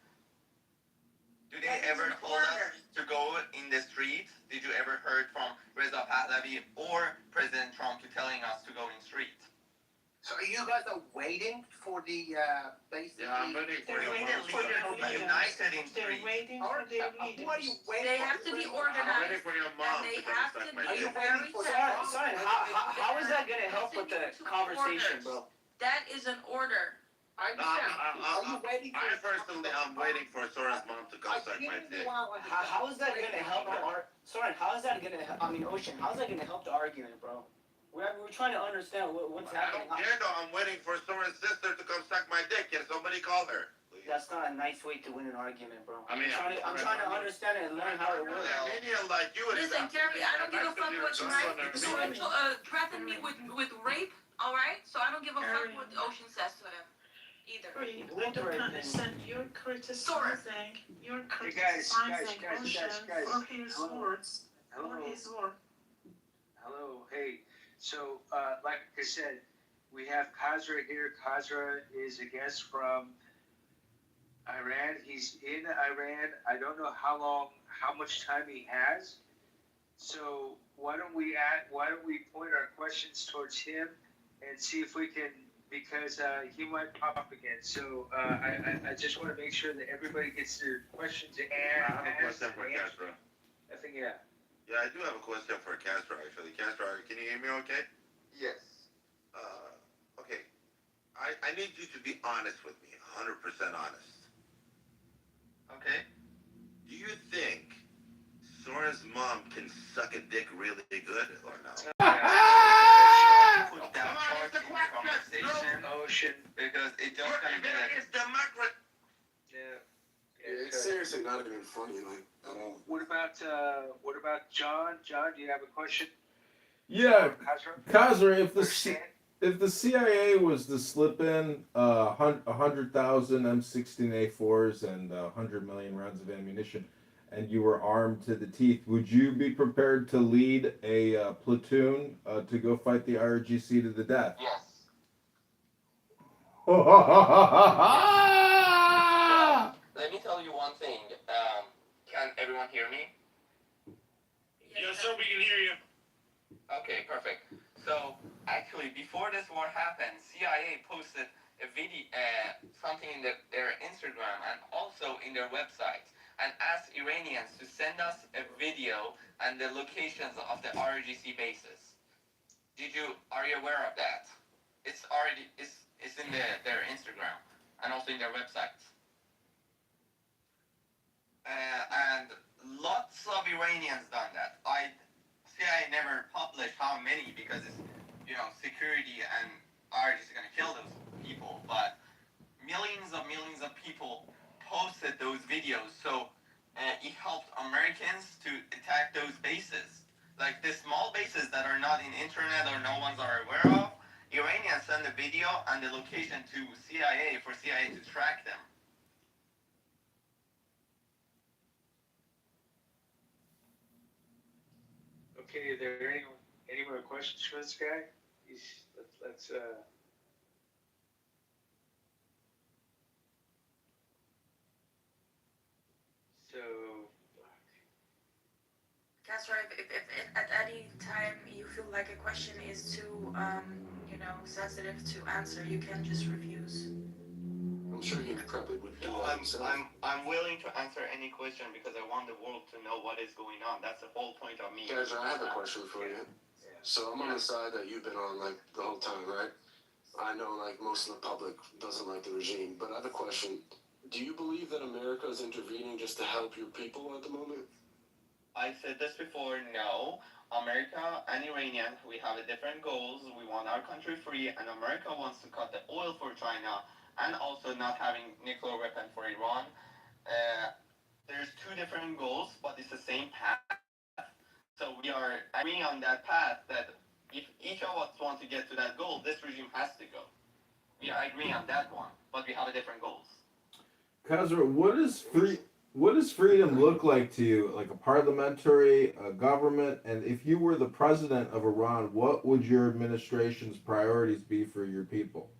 Speaker 19: Do they ever told us to go in the street? Did you ever heard from Reza Pahlavi or President Trump to telling us to go in street?
Speaker 14: So you guys are waiting for the basically?
Speaker 19: Yeah, I'm waiting for the united in street.
Speaker 18: Waiting for their leaders.
Speaker 14: What are you waiting
Speaker 6: They
Speaker 14: for?
Speaker 6: have to be organized.
Speaker 19: For your mom
Speaker 6: And they have to be
Speaker 14: Are you
Speaker 6: very
Speaker 14: waiting for
Speaker 6: careful.
Speaker 18: Son, how is that gonna help with the conversation, bro?
Speaker 6: That is an order.
Speaker 14: I understand. Are you waiting for?
Speaker 1: I'm waiting for Soren's mom to come suck my dick.
Speaker 18: How is that gonna help the Soren, how is that gonna Ocean, how is that gonna help the argument, bro? We're trying to understand what's
Speaker 1: I
Speaker 18: happening.
Speaker 1: don't care though. I'm waiting for Soren's sister to come suck my dick. Can somebody call her?
Speaker 18: That's not a nice way to win an argument, bro.
Speaker 1: I mean,
Speaker 18: I'm trying to understand it and learn how it works.
Speaker 1: Like you would
Speaker 6: Listen, Terry, I don't give a fuck what you write. Soren threatened me with rape, alright? So I don't give a fuck what Ocean says to him. Either.
Speaker 17: You're criticizing. You're
Speaker 4: guys,
Speaker 17: criticizing
Speaker 4: guys,
Speaker 17: Ocean
Speaker 4: guys.
Speaker 17: for his
Speaker 4: Hello.
Speaker 17: words.
Speaker 4: Hello.
Speaker 17: For his work.
Speaker 4: Hello, hey. So, like I said, we have Khazra here. Khazra is a guest from Iran. He's in Iran. I don't know how much time he has. So why don't we point our questions towards him and see if we can, because he might pop up again. So I just want to make sure that everybody gets their questions
Speaker 1: I have a
Speaker 4: asked.
Speaker 1: question for Castro.
Speaker 4: I think, yeah.
Speaker 1: Yeah, I do have a question for Castro actually. Castro, can you hear me okay?
Speaker 3: Yes.
Speaker 1: Okay. I need you to be honest with me, 100% honest.
Speaker 19: Okay.
Speaker 1: Do you think Soren's mom can suck a dick really good or no?
Speaker 19: Put that part in the conversation,
Speaker 4: Ocean.
Speaker 19: because it just kind of be like,
Speaker 1: It's democracy.
Speaker 4: Yeah.
Speaker 8: Yeah, it's seriously not even funny, like, at all.
Speaker 4: What about John? John, do you have a question?
Speaker 20: Yeah,
Speaker 4: Khazra?
Speaker 20: Kazra, if the CIA was to slip in 100,000 M16A4s and 100 million rounds of ammunition, and you were armed to the teeth, would you be prepared to lead a platoon to go fight the IRGC to the death?
Speaker 19: yes. Let me tell you one thing. Can everyone hear me?
Speaker 6: Yes,
Speaker 19: sir, we can hear you. Okay, perfect. So, actually, before this war happened, CIA posted a video, something in their Instagram and also in their website, and asked Iranians to send us a video and the locations of the RGC bases. Are you aware of that? It's in their Instagram and also in their website. And lots of Iranians done that. CIA never published how many because it's, security and RGC is going to kill those people. But millions of people posted those videos. So it helped Americans to attack those bases. Like the small bases that are not in internet or no one's are aware of, Iranians send the video and the location to CIA for CIA to track them.
Speaker 4: Okay, are there any more questions for this guy? Let's so.
Speaker 6: That's right. If at any time you feel like a question is too, sensitive to answer, you can just refuse.
Speaker 8: I'm sure he probably would do
Speaker 19: No,
Speaker 8: that himself.
Speaker 19: I'm willing to answer any question because I want the world to know what is going on. That's the whole point of me.
Speaker 8: Guys, I have a question for you. So I'm on the side that you've been on like the whole time, right? I know like most of the public doesn't like the regime, but I have a question. Do you believe that America is intervening just to help your people at the moment?
Speaker 19: I said this before, no. America and Iranian, we have different goals. We want our country free, and America wants to cut the oil for China and also not having nuclear weapon for Iran. There's two different goals, but it's the same path. So we are agreeing on that path that if each of us want to get to that goal, this regime has to go. I agree on that one, but we have a different goals.
Speaker 20: Kazra, what does freedom look like to you? Like a parliamentary, a government, and if you were the president of Iran, what would your administration's priorities be for your people?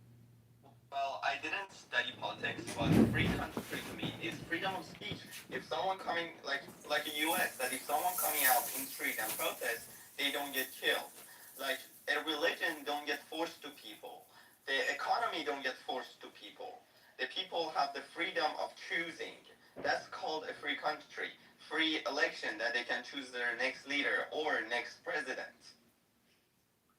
Speaker 19: Well, I didn't study politics, but free country to me is freedom of speech. If someone coming, like in U.S., that if someone coming out in street and protest, they don't get killed. Like a religion don't get forced to people. The economy don't get forced to people. The people have the freedom of choosing. That's called a free country. Free election that they can choose their next leader or next president.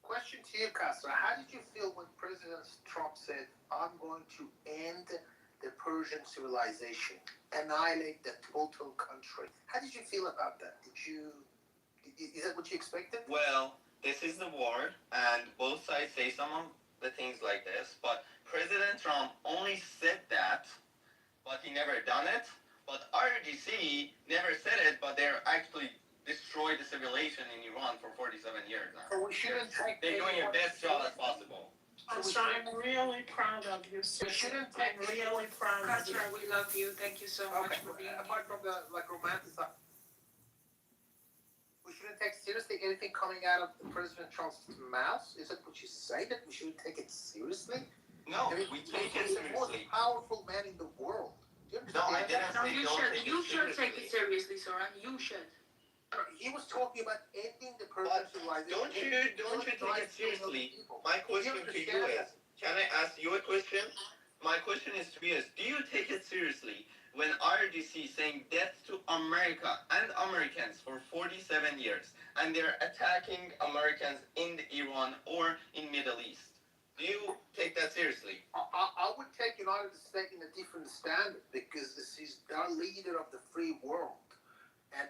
Speaker 14: Question to you, Castro. How did you feel when President Trump said, I'm going to end the Persian civilization, annihilate the total country? How did you feel about that? Is that what you expected?
Speaker 19: Well, this is the war, and both sides say some of the things like this, but President Trump only said that, but he never done it. But RGC never said it, but they're actually destroyed the civilization in Iran for 47 years now.
Speaker 14: So we shouldn't take
Speaker 19: They're doing their best job as possible.
Speaker 6: Pastor, I'm really proud of you, sir. I'm really proud of you. Pastor, we love you. Thank you so much for being here.
Speaker 14: Apart from the romantic, we shouldn't take seriously anything coming out of President Trump's mouth. Is that what you say? That we shouldn't take it seriously?
Speaker 19: No, we take it seriously.
Speaker 14: He's the most powerful man in the world. Do you understand?
Speaker 19: No, I didn't say
Speaker 6: you
Speaker 19: don't
Speaker 6: should.
Speaker 19: take
Speaker 6: You
Speaker 19: it
Speaker 6: should take
Speaker 19: seriously.
Speaker 6: it seriously, Soren. You should.
Speaker 14: He was talking about ending the Persian civilization.
Speaker 19: Don't you take it seriously? My question to you is, can I ask you a question? My question is to you is, do you take it seriously when RGC saying death to America and Americans for 47 years, and they're attacking Americans in Iran or in Middle East? Do you take that seriously?
Speaker 14: I would take United States in a different standard because this is our leader of the free world. And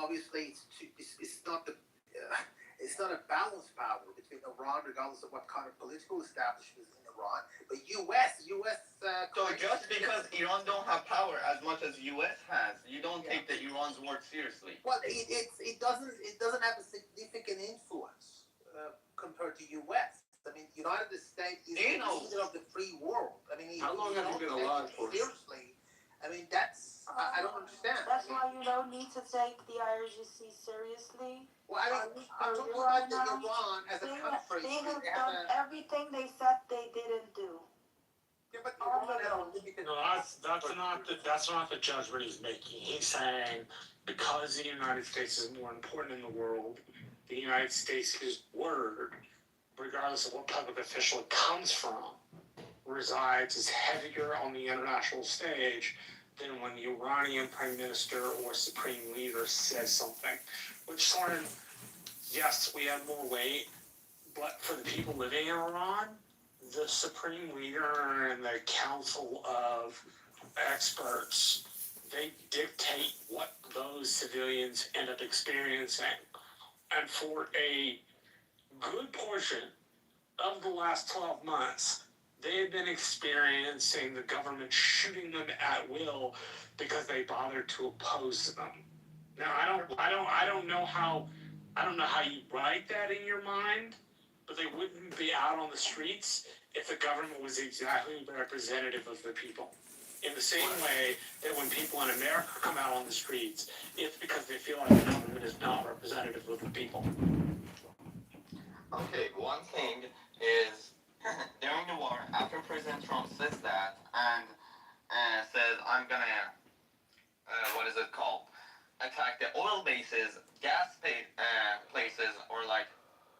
Speaker 14: obviously it's not a balanced power between Iran, regardless of what kind of political establishment is in Iran. But U.S.
Speaker 19: So just because Iran don't have power as much as U.S. has, you don't take the Iran's word seriously?
Speaker 14: Well, it doesn't have a significant influence compared to U.S. I mean, United States is the leader of the free world. I mean,
Speaker 5: how long have you been alive for?
Speaker 14: Seriously, I mean I don't understand.
Speaker 6: That's why you don't need to take the IRGC seriously.
Speaker 14: Well, I mean, I'm talking about Iran as a country.
Speaker 6: They have done everything they said they didn't do.
Speaker 14: Yeah, but Iran
Speaker 5: No, that's not the judgment he's making. He's saying because the United States is more important in the world, the United States' word, regardless of what public official it comes from, resides is heavier on the international stage than when the Iranian prime minister or supreme leader says something. Which sort of, yes, we have more weight, but for the people living in Iran, the supreme leader and the council of experts, they dictate what those civilians end up experiencing. And for a good portion of the last 12 months, they have been experiencing the government shooting them at will because they bothered to oppose them. Now, I don't know how you write that in your mind, but they wouldn't be out on the streets if the government was exactly representative of the people. In the same way that when people in America come out on the streets, it's because they feel like the government is not representative of the people.
Speaker 19: Okay, one thing is, during the war, after President Trump says that, and says, I'm gonna, attack the oil bases, gas places, or like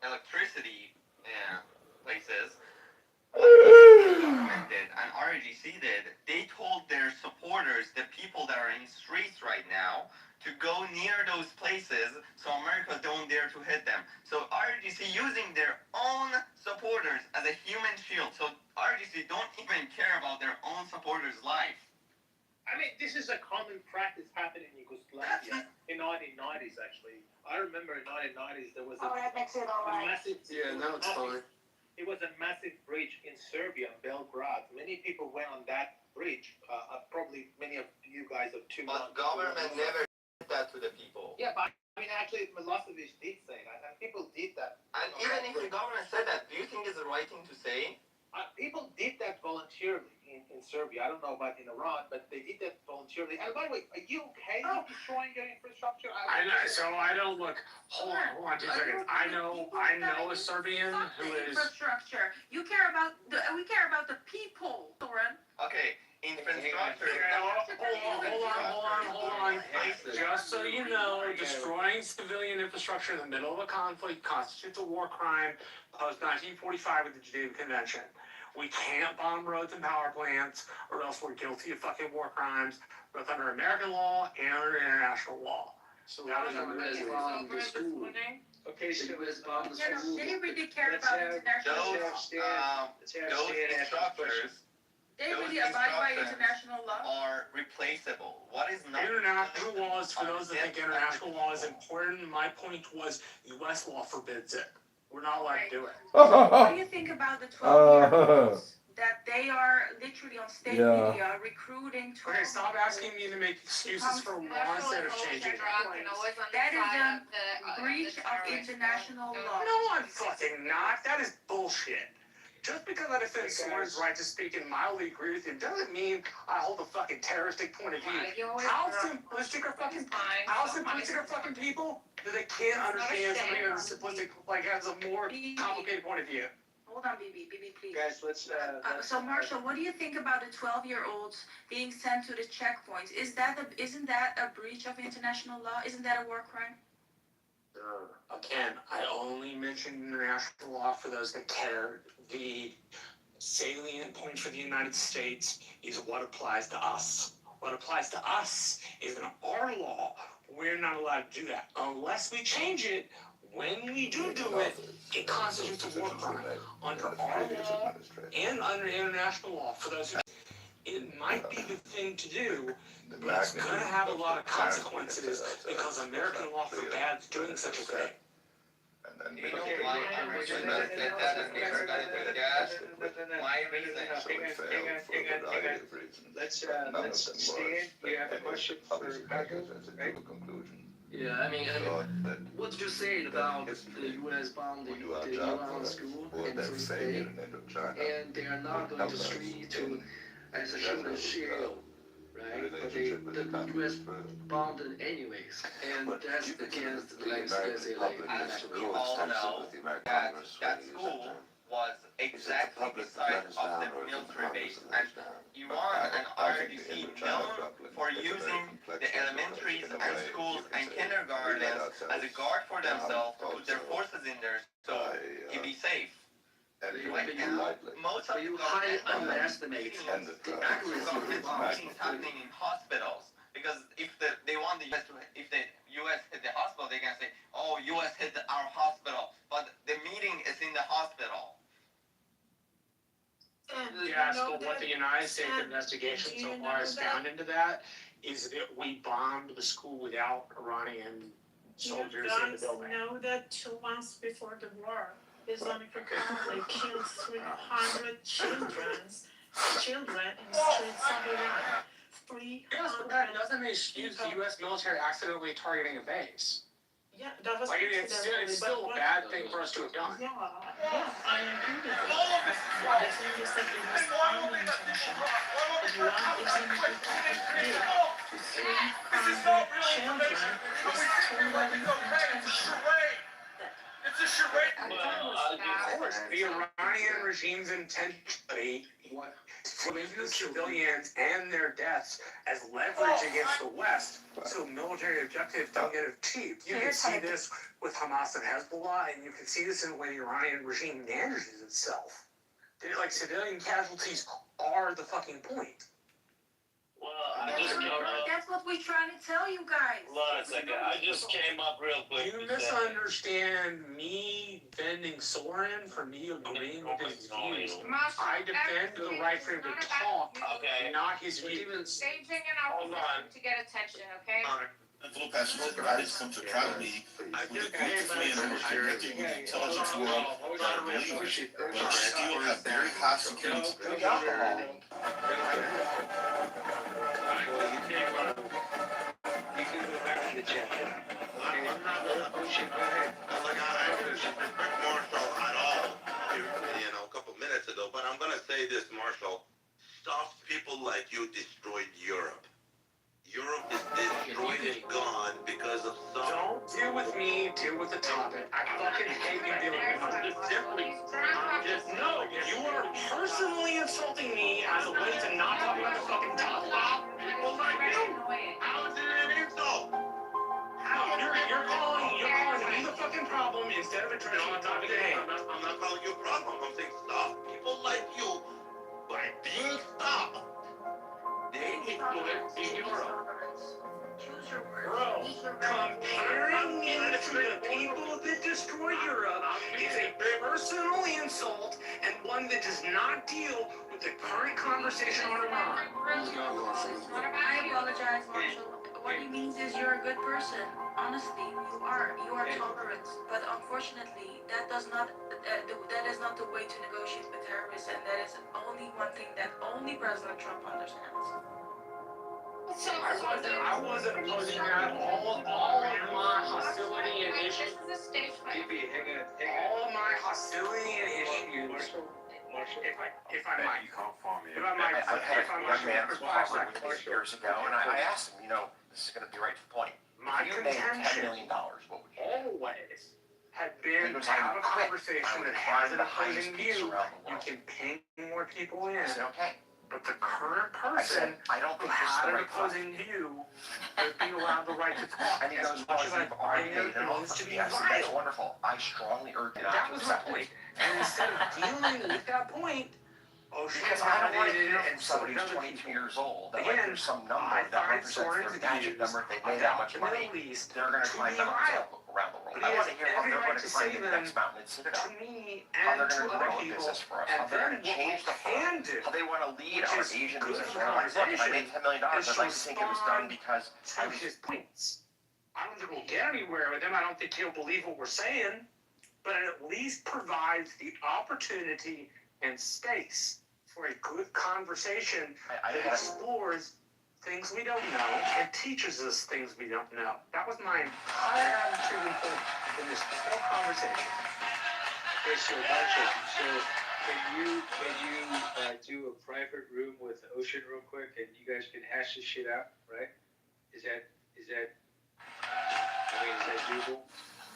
Speaker 19: electricity places, government did, and RGC did, they told their supporters, the people that are in streets right now, to go near those places so America don't dare to hit them. So RGC using their own supporters as a human shield. So RGC don't even care about their own supporters' life.
Speaker 8: I mean, this is a common practice happening in Yugoslavia in 1990s, actually. I remember in 1990s there was a massive...
Speaker 5: Yeah, now it's fine.
Speaker 8: It was a massive bridge in Serbia, Belgrade. Many people went on that bridge. Probably many of you guys are too...
Speaker 19: But government never did that to the people.
Speaker 8: Yeah, but
Speaker 14: I mean, actually, Milosevic did say that, and people did that.
Speaker 19: And even if the government said that, do you think it's the right thing to say?
Speaker 14: People did that voluntarily in Serbia. I don't know about in Iran, but they did that voluntarily. And by the way, are you okay with destroying your infrastructure?
Speaker 5: I know. So I don't look. Hold on 2 seconds. I know a Serbian who is.
Speaker 6: Infrastructure. We care about the people, Soren.
Speaker 19: Okay, infrastructure.
Speaker 5: Hold on. Just so you know, destroying civilian infrastructure in the middle of a conflict constitutes a war crime post 1945 with the Geneva Convention. We can't bomb roads and power plants, or else we're guilty of fucking war crimes, both under American law and under international law. So that is what it is.
Speaker 4: Okay, so
Speaker 6: They really care about international law.
Speaker 19: Those instructors.
Speaker 6: They really abide by international law.
Speaker 19: Are replaceable. What is not
Speaker 5: international laws? For those that think international law is important, my point was U.S. law forbids it. We're not allowed to do it.
Speaker 6: What do you think about the 12-year-olds that they are literally on state media recruiting?
Speaker 5: Okay, stop asking me to make excuses for law instead of changing it.
Speaker 6: That is a breach of international law.
Speaker 5: No, I'm fucking not. That is bullshit. Just because I defend Soren's right to speak and mildly agree with him doesn't mean I hold a fucking terroristic point of view. How simplistic are fucking people that they can't understand something that's simplistic, like has a more complicated point of view?
Speaker 6: Hold on, BB, please.
Speaker 4: Guys, let's
Speaker 6: so Marshall, what do you think about the 12-year-olds being sent to the checkpoints? Isn't that a breach of international law? Isn't that a war crime?
Speaker 5: Again, I only mentioned international law for those that care. The salient point for the United States is what applies to us. What applies to us is in our law. We're not allowed to do that. Unless we change it, when we do it, it constitutes a war crime under our law and under international law. For those who it might be the thing to do, but it's going to have a lot of consequences because American law forbids doing such a thing.
Speaker 19: You know why American doesn't get that and never got into the gas? My reason.
Speaker 4: Let's stand. You have a question for Michael, right?
Speaker 2: Yeah, I mean, what you're saying about the U.S. bombing the Iran school in the first day, and they are not going to street to as a human shield, right? But the U.S. bombed it anyways, and that's against, like, let's say, like international
Speaker 19: We
Speaker 2: law.
Speaker 19: all know that school was exactly beside of the military base, and Iran and RDC known for using the elementaries and schools and kindergartens as a guard for themselves to put their forces in there so to be safe. Right now, most of
Speaker 2: you
Speaker 19: the
Speaker 2: highly
Speaker 19: government
Speaker 2: underestimate the accuracy of the bombs.
Speaker 19: meetings happening in hospitals, because if they want the US to, if the US hit the hospital, they can say, oh, US hit our hospital, but the meeting is in the hospital.
Speaker 5: Yes, but what the United States investigation so far has found into that is that we bombed the school without Iranian soldiers in the building.
Speaker 21: You guys know that 2 months before the war, Islamic Republic killed 300 children in the streets of Iran. 300.
Speaker 5: Yes, but that doesn't excuse the U.S. military accidentally targeting a base.
Speaker 21: Yeah, that was
Speaker 5: like, it's still a bad thing for us to have done.
Speaker 21: Yeah, I agree with that. The thing is that it was unintentional. But one Islamic Republic did to 300 children was totally intentional.
Speaker 5: It's a charade. Of course, the Iranian regime's intentionally to use civilians and their deaths as leverage against the West, so military objectives don't get achieved. You can see this with Hamas and Hezbollah, and you can see this in the way the Iranian regime manages itself. Like, civilian casualties are the fucking point.
Speaker 22: Well,
Speaker 6: That's what we're trying to tell you guys.
Speaker 22: Hold on a second. I just came up real quick.
Speaker 5: You misunderstand me defending Soren for me agreeing with his views. I defend the right for him to talk, not his views.
Speaker 23: Staging an opposition to get attention, okay?
Speaker 22: Lopez, I just come to proud me with the great freedom of connecting with the intelligence world that are believers, but still have very high security.
Speaker 4: You can go back to the chat. I'm not Ocean, go ahead.
Speaker 1: Like I didn't disrespect Marshall at all, a couple minutes ago, but I'm gonna say this, Marshall. Soft people like you destroyed Europe. Europe is destroyed and gone because of some...
Speaker 5: Don't deal with me, deal with the topic. I fucking hate you dealing with me. No, you are personally insulting me as a way to not talk about the fucking topic.
Speaker 1: People like you. How is it an insult?
Speaker 5: You're calling me the fucking problem instead of addressing the topic at hand.
Speaker 1: I'm not calling you a problem. I'm saying stop. People like you, by being stopped, they destroyed Europe.
Speaker 5: Bro, comparing me to the people that destroy Europe is a personal insult and one that does not deal with the current conversation on Iran.
Speaker 6: I apologize, Marshall. What he means is you're a good person. Honestly, you are. You are tolerant. But unfortunately, that is not the way to negotiate with terrorists, and that is only one thing that only President Trump understands.
Speaker 5: I wasn't opposing that. All of my hostility and issues. All of my hostility and issues.
Speaker 4: Marshall.
Speaker 5: If I might.
Speaker 12: You can't farm me. I've had a young man for 5 years ago, and I asked him, this is going to be right to the point.
Speaker 5: My
Speaker 12: If you made
Speaker 5: contention
Speaker 12: $10 million, what would you do?
Speaker 5: always had been to have a conversation that has an opposing view. You can ping more people in.
Speaker 12: I said, okay.
Speaker 5: But the current
Speaker 12: I said,
Speaker 5: person
Speaker 12: I don't
Speaker 5: who
Speaker 12: think this is
Speaker 5: had
Speaker 12: the
Speaker 5: an
Speaker 12: right time.
Speaker 5: opposing view would be allowed the right to talk.
Speaker 12: And he goes,
Speaker 5: As much as
Speaker 12: you've already made an offer
Speaker 5: to
Speaker 12: to
Speaker 5: be
Speaker 12: me. I said, that's
Speaker 5: violent.
Speaker 12: wonderful. I strongly urge you not
Speaker 5: That
Speaker 12: to
Speaker 5: was my
Speaker 12: accept
Speaker 5: point.
Speaker 12: it.
Speaker 5: And instead of dealing with that point, Ocean
Speaker 12: Because I don't want to
Speaker 5: validated
Speaker 12: hear
Speaker 5: and
Speaker 12: from
Speaker 5: so
Speaker 12: somebody
Speaker 5: did
Speaker 12: who's
Speaker 5: other
Speaker 12: 22
Speaker 5: people.
Speaker 12: years old that
Speaker 5: Again,
Speaker 12: there's some number
Speaker 5: I
Speaker 12: that
Speaker 5: find
Speaker 12: represents
Speaker 5: Soren's
Speaker 12: their gadget
Speaker 5: views
Speaker 12: number. If they made that
Speaker 5: about
Speaker 12: much
Speaker 5: the
Speaker 12: money,
Speaker 5: Middle East
Speaker 12: they're going to
Speaker 5: to
Speaker 12: climb
Speaker 5: be
Speaker 12: mountains
Speaker 5: vile.
Speaker 12: around the world.
Speaker 5: But
Speaker 12: I
Speaker 5: he
Speaker 12: want
Speaker 5: has
Speaker 12: to hear how
Speaker 5: every
Speaker 12: they're
Speaker 5: right
Speaker 12: going to
Speaker 5: to
Speaker 12: climb
Speaker 5: say
Speaker 12: the
Speaker 5: them
Speaker 12: next mountain and sit it
Speaker 5: to
Speaker 12: up.
Speaker 5: me
Speaker 12: How
Speaker 5: and
Speaker 12: they're
Speaker 5: to
Speaker 12: going to
Speaker 5: other
Speaker 12: grow a
Speaker 5: people.
Speaker 12: business for us.
Speaker 5: And
Speaker 12: How they're going
Speaker 5: then
Speaker 12: to
Speaker 5: what
Speaker 12: change
Speaker 5: we
Speaker 12: the
Speaker 5: can
Speaker 12: firm.
Speaker 5: do,
Speaker 12: How they want to lead
Speaker 5: which
Speaker 12: our
Speaker 5: is
Speaker 12: Asian
Speaker 5: good
Speaker 12: business.
Speaker 5: for
Speaker 12: Look, if I made $10 million,
Speaker 5: is
Speaker 12: I'd like to think it was done because I
Speaker 5: to
Speaker 12: was...
Speaker 5: his points. I don't think we'll get anywhere with him. I don't think he'll believe what we're saying. But it at least provides the opportunity and space for a good conversation that explores things we don't know and teaches us things we don't know. That was my entire attitude and point in this whole conversation.
Speaker 4: Okay, so Marshall, can you do a private room with Ocean real quick, and you guys can hash this shit out, right? Is that doable?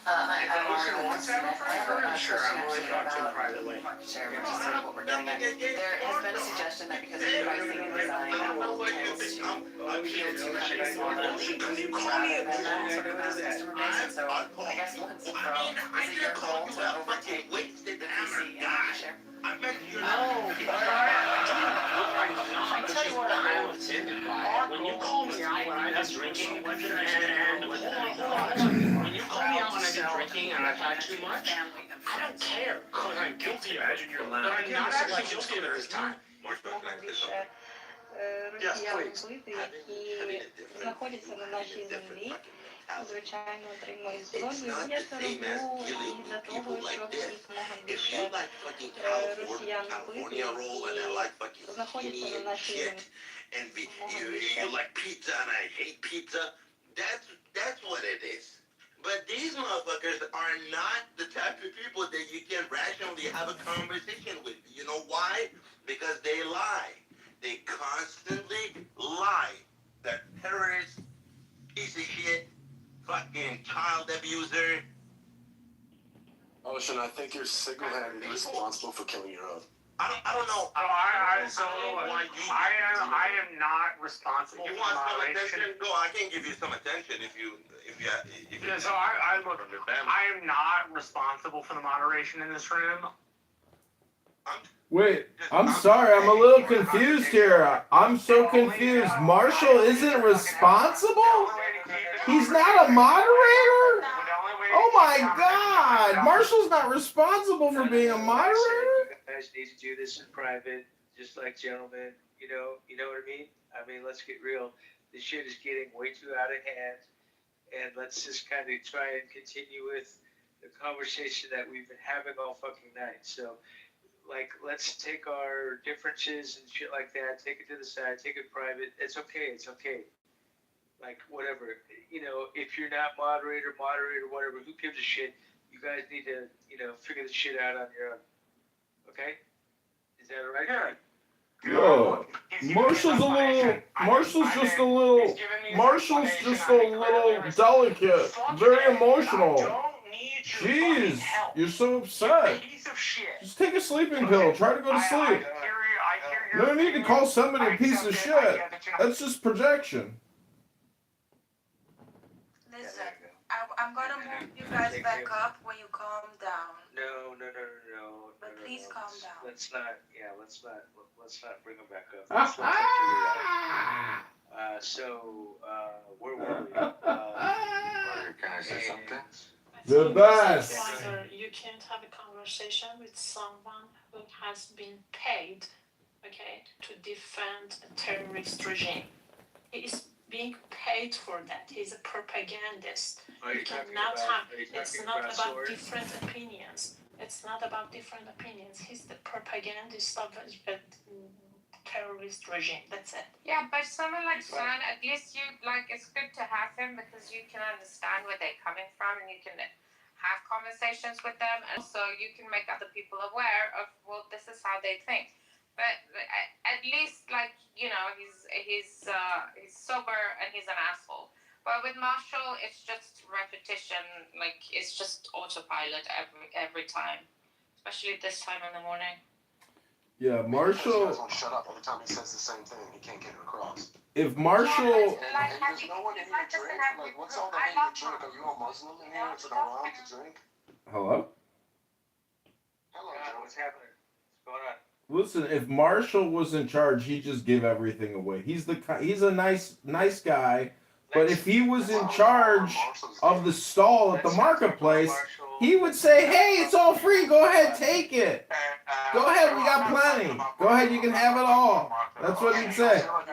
Speaker 5: If Ocean wants to have a private room, sure, I'm willing to talk to him privately.
Speaker 7: Chairman, to see what we're doing. There has been a suggestion that because of the pricing and design, Apple tends to appeal to kind of smaller rather than that sort of mass customer base. And so I guess one from, is it your goal to overtake the PC and market share?
Speaker 5: No, but I tell you what I'm offended by. When you call me out when I've been drinking, and hold on. When you call me out when I've been drinking and I've had too much, I don't care because I'm guilty of it. But I'm not actually guilty of it this time.
Speaker 9: Росіяни вбити, які знаходяться на нашій землі, звичайно, отримують зброю. Я це роблю і для того, щоб якомога більше росіян вбити, які знаходяться на нашій землі.
Speaker 1: You like pizza and I hate pizza. That's what it is. But these motherfuckers are not the type of people that you can rationally have a conversation with. You know why? Because they lie. They constantly lie. They're terrorists, piece of shit, fucking child abuser.
Speaker 11: Ocean, I think you're single-handedly responsible for killing your own.
Speaker 1: I don't know.
Speaker 5: I am not responsible for moderation.
Speaker 1: Go. I can give you some attention if you.
Speaker 5: So I am not responsible for the moderation in this room.
Speaker 20: Wait, I'm sorry, I'm a little confused here. I'm so confused. Marshall isn't responsible? He's not a moderator? Oh my God! Marshall's not responsible for being a moderator?
Speaker 4: You guys need to do this in private, just like gentlemen. You know what I mean? I mean, let's get real. This shit is getting way too out of hand, and let's just kind of try and continue with the conversation that we've been having all fucking night. So, like, let's take our differences and shit like that, take it to the side, take it private. It's okay. like whatever, if you're not moderator, whatever, who gives a shit? You guys need to, figure the shit out on your own. Okay? Is that right?
Speaker 5: Yeah.
Speaker 20: Yo, Marshall's just a little delicate, very emotional. Jeez, you're so upset. Just take a sleeping pill, try to go to sleep. No need to call somebody a piece of shit. That's just projection.
Speaker 6: Listen, I'm gonna move you guys back up when you calm down.
Speaker 4: No.
Speaker 6: But please calm down.
Speaker 4: Let's not bring them back up. Let's let them figure it out. Where were we?
Speaker 11: Can I say something?
Speaker 20: The best.
Speaker 21: Father, you can't have a conversation with someone who has been paid, okay, to defend a terrorist regime. He is being paid for that. He's a propagandist. You cannot have. It's not about different opinions. It's not about different opinions. He's the propagandist of a terrorist regime. That's it.
Speaker 23: Yeah, but someone like Son, at least it's good to have him because you can understand where they're coming from and you can have conversations with them, and also you can make other people aware of, well, this is how they think. But at least, he's sober and he's an asshole. But with Marshall, it's just repetition. It's just autopilot every time, especially this time in the morning.
Speaker 20: Yeah, Marshall.
Speaker 11: Because you guys won't shut up every time he says the same thing. He can't get it across.
Speaker 20: If Marshall.
Speaker 11: And there's no one in here to drink. Like, what's all the need to drink? Are you a Muslim in here? Is it around to drink?
Speaker 20: Hello?
Speaker 11: Hello,
Speaker 4: John, what's happening? What's going on?
Speaker 20: Listen, if Marshall was in charge, he'd just give everything away. He's a nice guy, but if he was in charge of the stall at the marketplace, he would say, "Hey, it's all free. Go ahead, take it. Go ahead, we got plenty. Go ahead, you can have it all." That's what he'd say.
Speaker 4: John,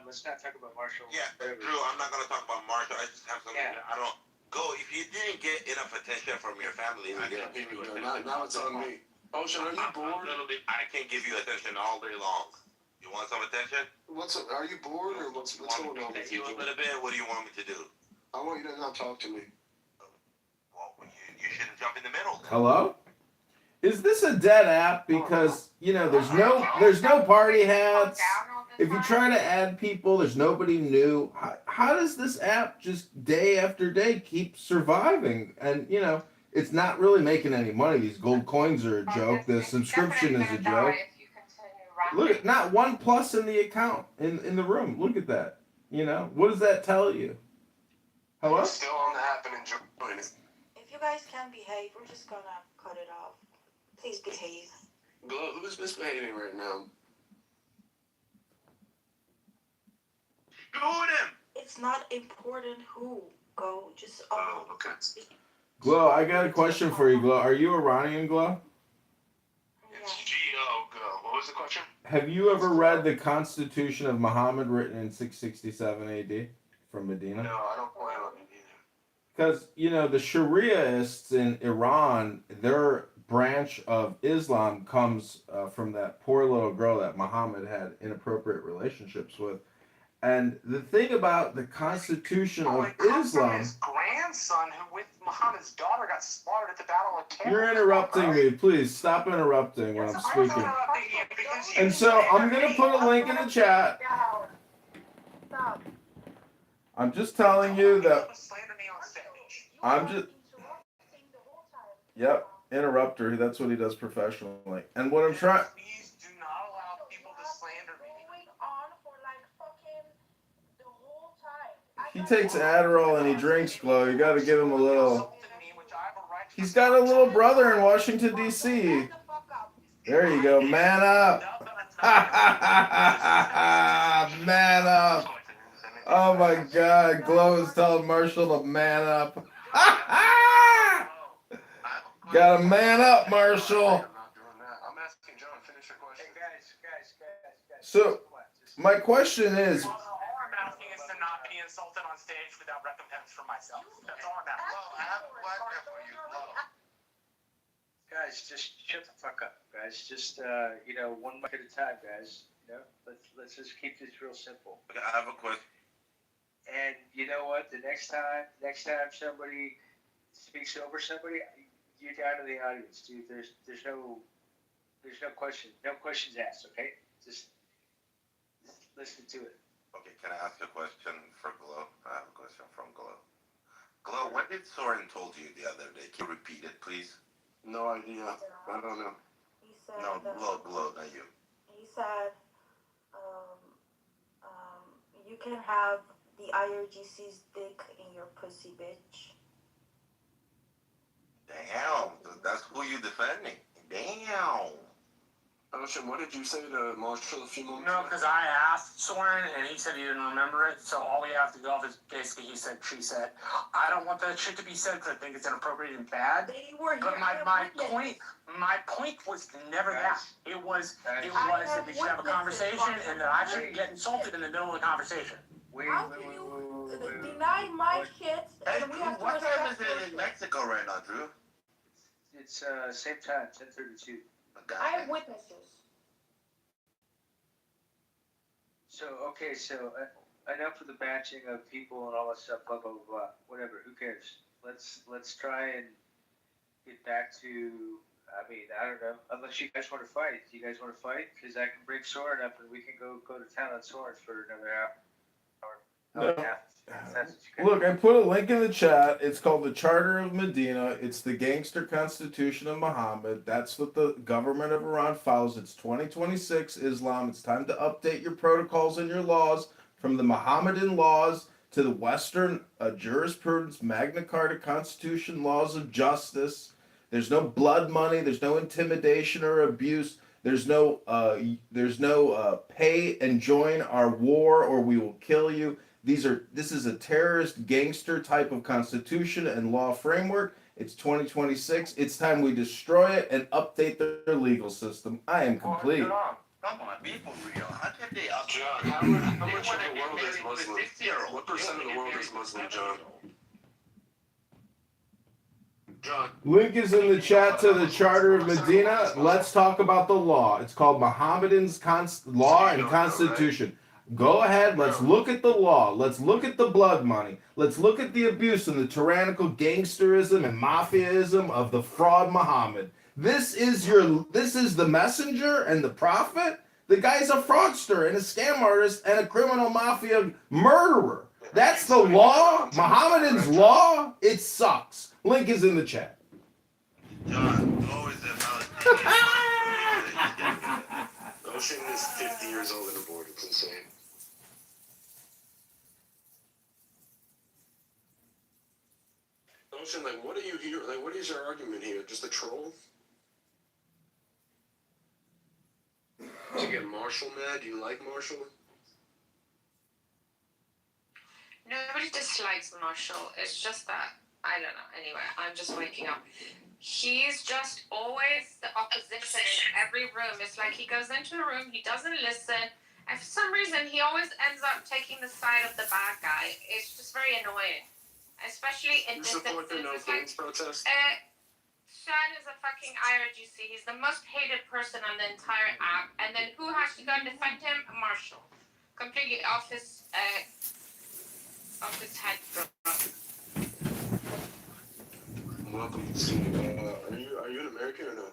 Speaker 4: let's not talk about Marshall.
Speaker 1: Yeah, Drew, I'm not gonna talk about Marshall. I just have something. I don't go if you didn't get enough attention from your family.
Speaker 11: Now it's on me. Ocean, are you bored?
Speaker 1: I can't give you attention all day long. You want some attention?
Speaker 11: Are you bored or what's going on with you?
Speaker 1: A little bit. What do you want me to do?
Speaker 11: I want you to not talk to me.
Speaker 1: Well, you shouldn't jump in the middle.
Speaker 20: Hello? Is this a dead app? Because there's no party hats. If you try to add people, there's nobody new. How does this app just day after day keep surviving? And it's not really making any money. These gold coins are a joke. The subscription is a joke. Look at not one plus in the account in the room. Look at that. What does that tell you? Hello?
Speaker 11: Still on the app and enjoying it.
Speaker 6: If you guys can't behave, we're just gonna cut it off. Please behave.
Speaker 11: Glow, who's misbehaving right now?
Speaker 1: Go with him.
Speaker 6: It's not important who. Go. Just
Speaker 11: okay.
Speaker 20: Glow, I got a question for you, Glow. Are you Iranian, Glow?
Speaker 11: It's G-O, Go. What was the question?
Speaker 20: Have you ever read the Constitution of Muhammad written in 667 AD from Medina?
Speaker 11: No, I don't plan on it either.
Speaker 20: Because, the Shariaists in Iran, their branch of Islam comes from that poor little girl that Muhammad had inappropriate relationships with. And the thing about the Constitution of Islam...
Speaker 18: His grandson, who with Muhammad's daughter got slaughtered at the Battle of Kitover.
Speaker 20: You're interrupting me. Please stop interrupting when I'm speaking. And so I'm going to put a link in the chat.
Speaker 6: Stop.
Speaker 20: I'm just telling you that... Yep, interrupter. That's what he does professionally. And what I'm trying... He takes Adderall and he drinks, Glow. You gotta give him a little... He's got a little brother in Washington, D.C. There you go. Man up. Man up. Oh my God. Glow is telling Marshall to man up. Gotta man up, Marshall.
Speaker 11: I'm asking John, finish your question.
Speaker 4: Hey, guys.
Speaker 20: So, my question is...
Speaker 5: Insulted on stage without recompense from myself. That's all I'm asking.
Speaker 1: Well, I have a question for you.
Speaker 4: Guys, just shut the fuck up, guys. Just one mic at a time, guys. You know, let's just keep this real simple.
Speaker 1: Okay, I have a question.
Speaker 4: And you know what? The next time somebody speaks over somebody, you're down to the audience, dude. There's no questions asked. Okay, just listen to it.
Speaker 1: Okay, can I ask a question for Glow? I have a question from Glow. Glow, what did Soren told you the other day? Can you repeat it, please?
Speaker 22: No idea. I don't know.
Speaker 6: He said,
Speaker 1: No, Glow, not you.
Speaker 6: He said, you can have the IRGC's dick in your pussy, bitch.
Speaker 1: Damn, that's who you defending. Damn.
Speaker 22: Ocean, what did you say to Marshall a few moments
Speaker 5: No,
Speaker 22: ago?
Speaker 5: because I asked Soren and he said he didn't remember it. So all we have to go off is basically he said, she said. I don't want that shit to be said because I think it's inappropriate and bad.
Speaker 6: They were
Speaker 5: But my point was never that. It was that we should have a conversation and that I shouldn't get insulted in the middle of the conversation.
Speaker 6: How can you deny my shit and we have to
Speaker 1: What time is
Speaker 6: respect
Speaker 1: it in Mexico right now, Drew?
Speaker 4: It's same time, 10:32.
Speaker 6: I have witnesses.
Speaker 4: So enough of the batching of people and all that stuff, blah blah blah. Whatever, who cares? Let's try and get back to. I mean, I don't know. Unless you guys want to fight, do you guys want to fight? Because I can bring Soren up and we can go to town on Soren for another hour.
Speaker 20: Look, I put a link in the chat. It's called the Charter of Medina. It's the gangster constitution of Muhammad. That's what the government of Iran follows. It's 2026 Islam. It's time to update your protocols and your laws from the Mohammedan laws to the Western jurisprudence, Magna Carta, Constitution, laws of justice. There's no blood money. There's no intimidation or abuse. There's no pay and join our war or we will kill you. This is a terrorist gangster type of constitution and law framework. It's 2026. It's time we destroy it and update their legal system. I am complete.
Speaker 22: John, how much of the world is Muslim? What percent of the world is Muslim, John? John.
Speaker 20: Link is in the chat to the Charter of Medina. Let's talk about the law. It's called Mohammedan's Law and Constitution. Go ahead, let's look at the law. Let's look at the blood money. Let's look at the abuse and the tyrannical gangsterism and mafiaism of the fraud Muhammad. This is the messenger and the prophet. The guy's a fraudster and a scam artist and a criminal mafia murderer. That's the law. Mohammedan's law. It sucks. Link is in the chat.
Speaker 22: John, always about Ocean is 50 years old and aborted. It's insane. Ocean, like, what are you here? Like, what is your argument here? Just a troll? To get Marshall mad? Do you like Marshall?
Speaker 23: Nobody dislikes Marshall. It's just that, I don't know. Anyway, I'm just waking up. He's just always the opposition in every room. It's like he goes into a room, he doesn't listen, and for some reason, he always ends up taking the side of the bad guy. It's just very annoying. Especially in
Speaker 22: You support the no games protest?
Speaker 23: Shan is a fucking IRGC. He's the most hated person on the entire app. And then who has to go and defend him? Marshall. Completely off his head.
Speaker 22: Welcome to are you an American or not?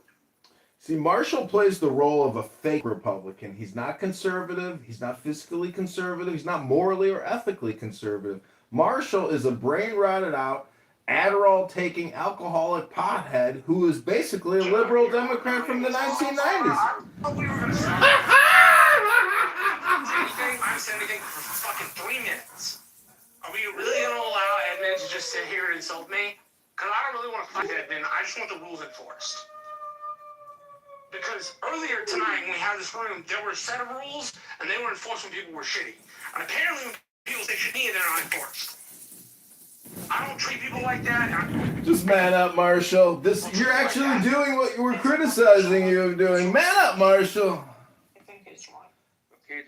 Speaker 20: See, Marshall plays the role of a fake Republican. He's not conservative. He's not fiscally conservative. He's not morally or ethically conservative. Marshall is a brain rotted out, Adderall-taking alcoholic pothead who is basically a liberal Democrat from the 1990s.
Speaker 5: I'm sending for fucking 3 minutes. Are we really going to allow Edmund to just sit here and insult me? Because I don't really want to fight Edmund. I just want the rules enforced. Because earlier tonight when we had this room, there were a set of rules, and they were enforced when people were shitty. And apparently when people say shitty, they're not enforced. I don't treat people like that.
Speaker 20: Just man up, Marshall. You're actually doing what you were criticizing you of doing. Man up, Marshall.
Speaker 4: Okay,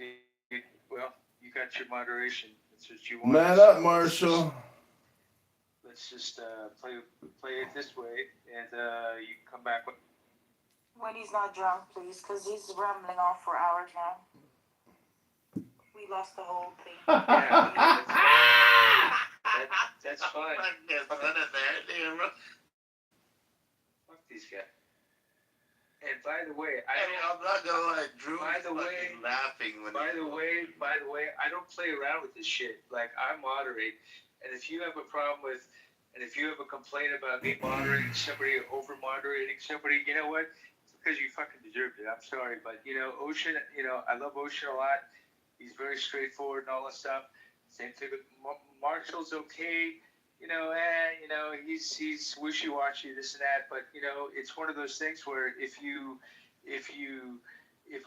Speaker 4: dude. Well, you got your moderation. That's what you want.
Speaker 20: Man up, Marshall.
Speaker 4: Let's just play it this way, and you can come back with.
Speaker 6: When he's not drunk, please, because he's rambling on for hours now. lost the whole thing.
Speaker 4: Yeah, that's fine. Fuck these guys. And by the way,
Speaker 3: I'm not gonna lie, Drew
Speaker 4: by
Speaker 3: is
Speaker 4: the way,
Speaker 3: laughing when
Speaker 4: by the way, I don't play around with this shit. Like, I moderate, and if you have a problem with, and if you have a complaint about me moderating somebody or over moderating somebody, you know what? It's because you fucking deserved it. I'm sorry, but Ocean, I love Ocean a lot. He's very straightforward and all that stuff. Same thing with Marshall's okay. He's wishy-washy, this and that, but it's one of those things where if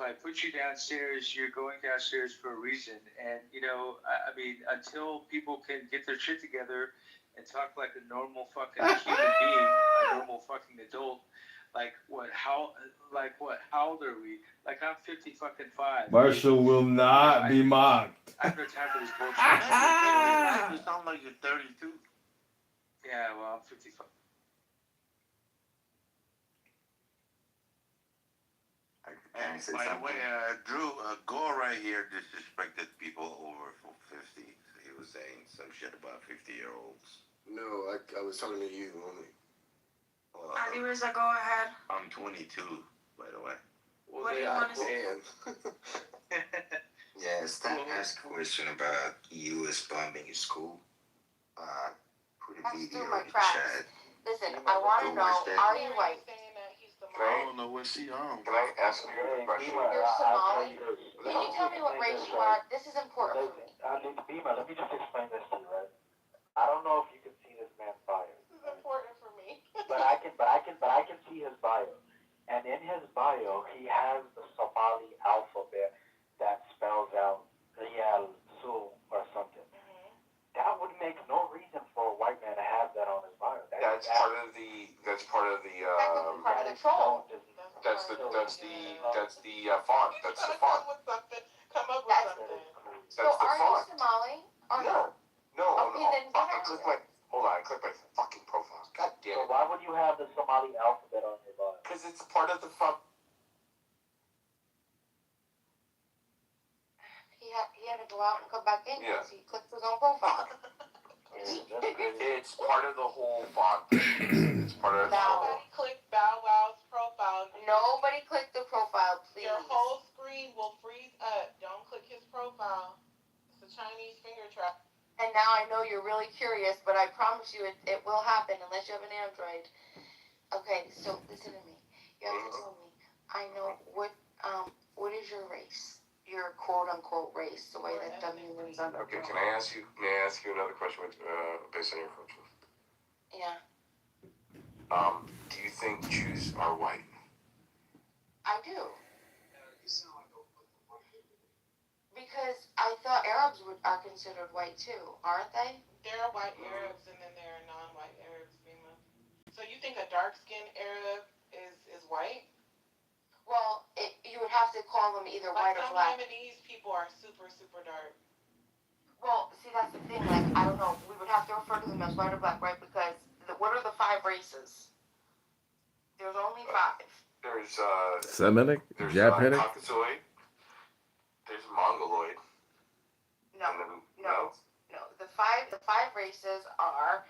Speaker 4: I put you downstairs, you're going downstairs for a reason. And I mean, until people can get their shit together and talk like a normal fucking human being, a normal fucking adult, how old are we? Like, I'm 55.
Speaker 20: Marshall will not be mocked.
Speaker 4: I have no time for this bullshit.
Speaker 3: You sound like you're 32.
Speaker 4: Yeah, well, I'm 55.
Speaker 3: By the way, Drew, Gore right here disrespected people over 50. He was saying some shit about 50-year-olds.
Speaker 11: No, I was talking to you only.
Speaker 6: Anyways, go ahead.
Speaker 3: I'm 22, by the way.
Speaker 6: What do you want to say?
Speaker 3: Yeah, Stan asked a question about U.S. bombing his school. Put a video in the chat.
Speaker 17: Listen, I want to know, are you white?
Speaker 11: I don't know what she on.
Speaker 3: Can I ask you a question?
Speaker 17: You're Somali? Can you tell me what race you are? This is important for me.
Speaker 10: Bima, let me just explain this to you, right? I don't know if you can see this man's bio.
Speaker 17: This is important for me.
Speaker 10: but I can see his bio. And in his bio, he has the Somali alphabet that spells out Riyal Sul or something. That would make no reason for a white man to have that on his bio.
Speaker 3: That's part of the.
Speaker 17: That's part of the troll.
Speaker 3: That's the font. That's the font.
Speaker 17: Come up with something. So
Speaker 3: That's the
Speaker 17: are you
Speaker 3: font.
Speaker 17: Somali? Or
Speaker 3: No.
Speaker 17: Okay, then
Speaker 3: Hold on, click my fucking profile. God damn
Speaker 10: So
Speaker 3: it.
Speaker 10: why would you have the Somali alphabet on your bio?
Speaker 3: Because it's part of the fuck.
Speaker 17: He had to go out and come back in because he clicked his own profile.
Speaker 3: It's part of the whole font. It's part of the
Speaker 17: Nobody
Speaker 13: clicked Bow Wow's profile.
Speaker 17: Nobody click the profile, please.
Speaker 13: Your whole screen will freeze up. Don't click his profile. It's a Chinese finger trap.
Speaker 17: And now I know you're really curious, but I promise you it will happen unless you have an Android. Okay, so listen to me. You have to tell me. I know what is your race? Your quote unquote race, the way that means under.
Speaker 3: Okay, may I ask you another question based on your question?
Speaker 17: Yeah.
Speaker 3: Do you think Jews are white?
Speaker 17: I do. Because I thought Arabs are considered white too, aren't they?
Speaker 13: There are white Arabs and then there are non-white Arabs, Bima. So you think a dark-skinned Arab is white?
Speaker 17: Well, you would have to call them either white or black.
Speaker 13: Some Yemenis people are super, super dark.
Speaker 17: Well, see, that's the thing. Like, I don't know. We would have to refer to them as white or black, right? Because what are the 5 races? There's only 5.
Speaker 3: There's
Speaker 20: Semitic,
Speaker 3: there's
Speaker 20: Japanic.
Speaker 3: Caucasoid. There's Mongoloid.
Speaker 17: No. The five races are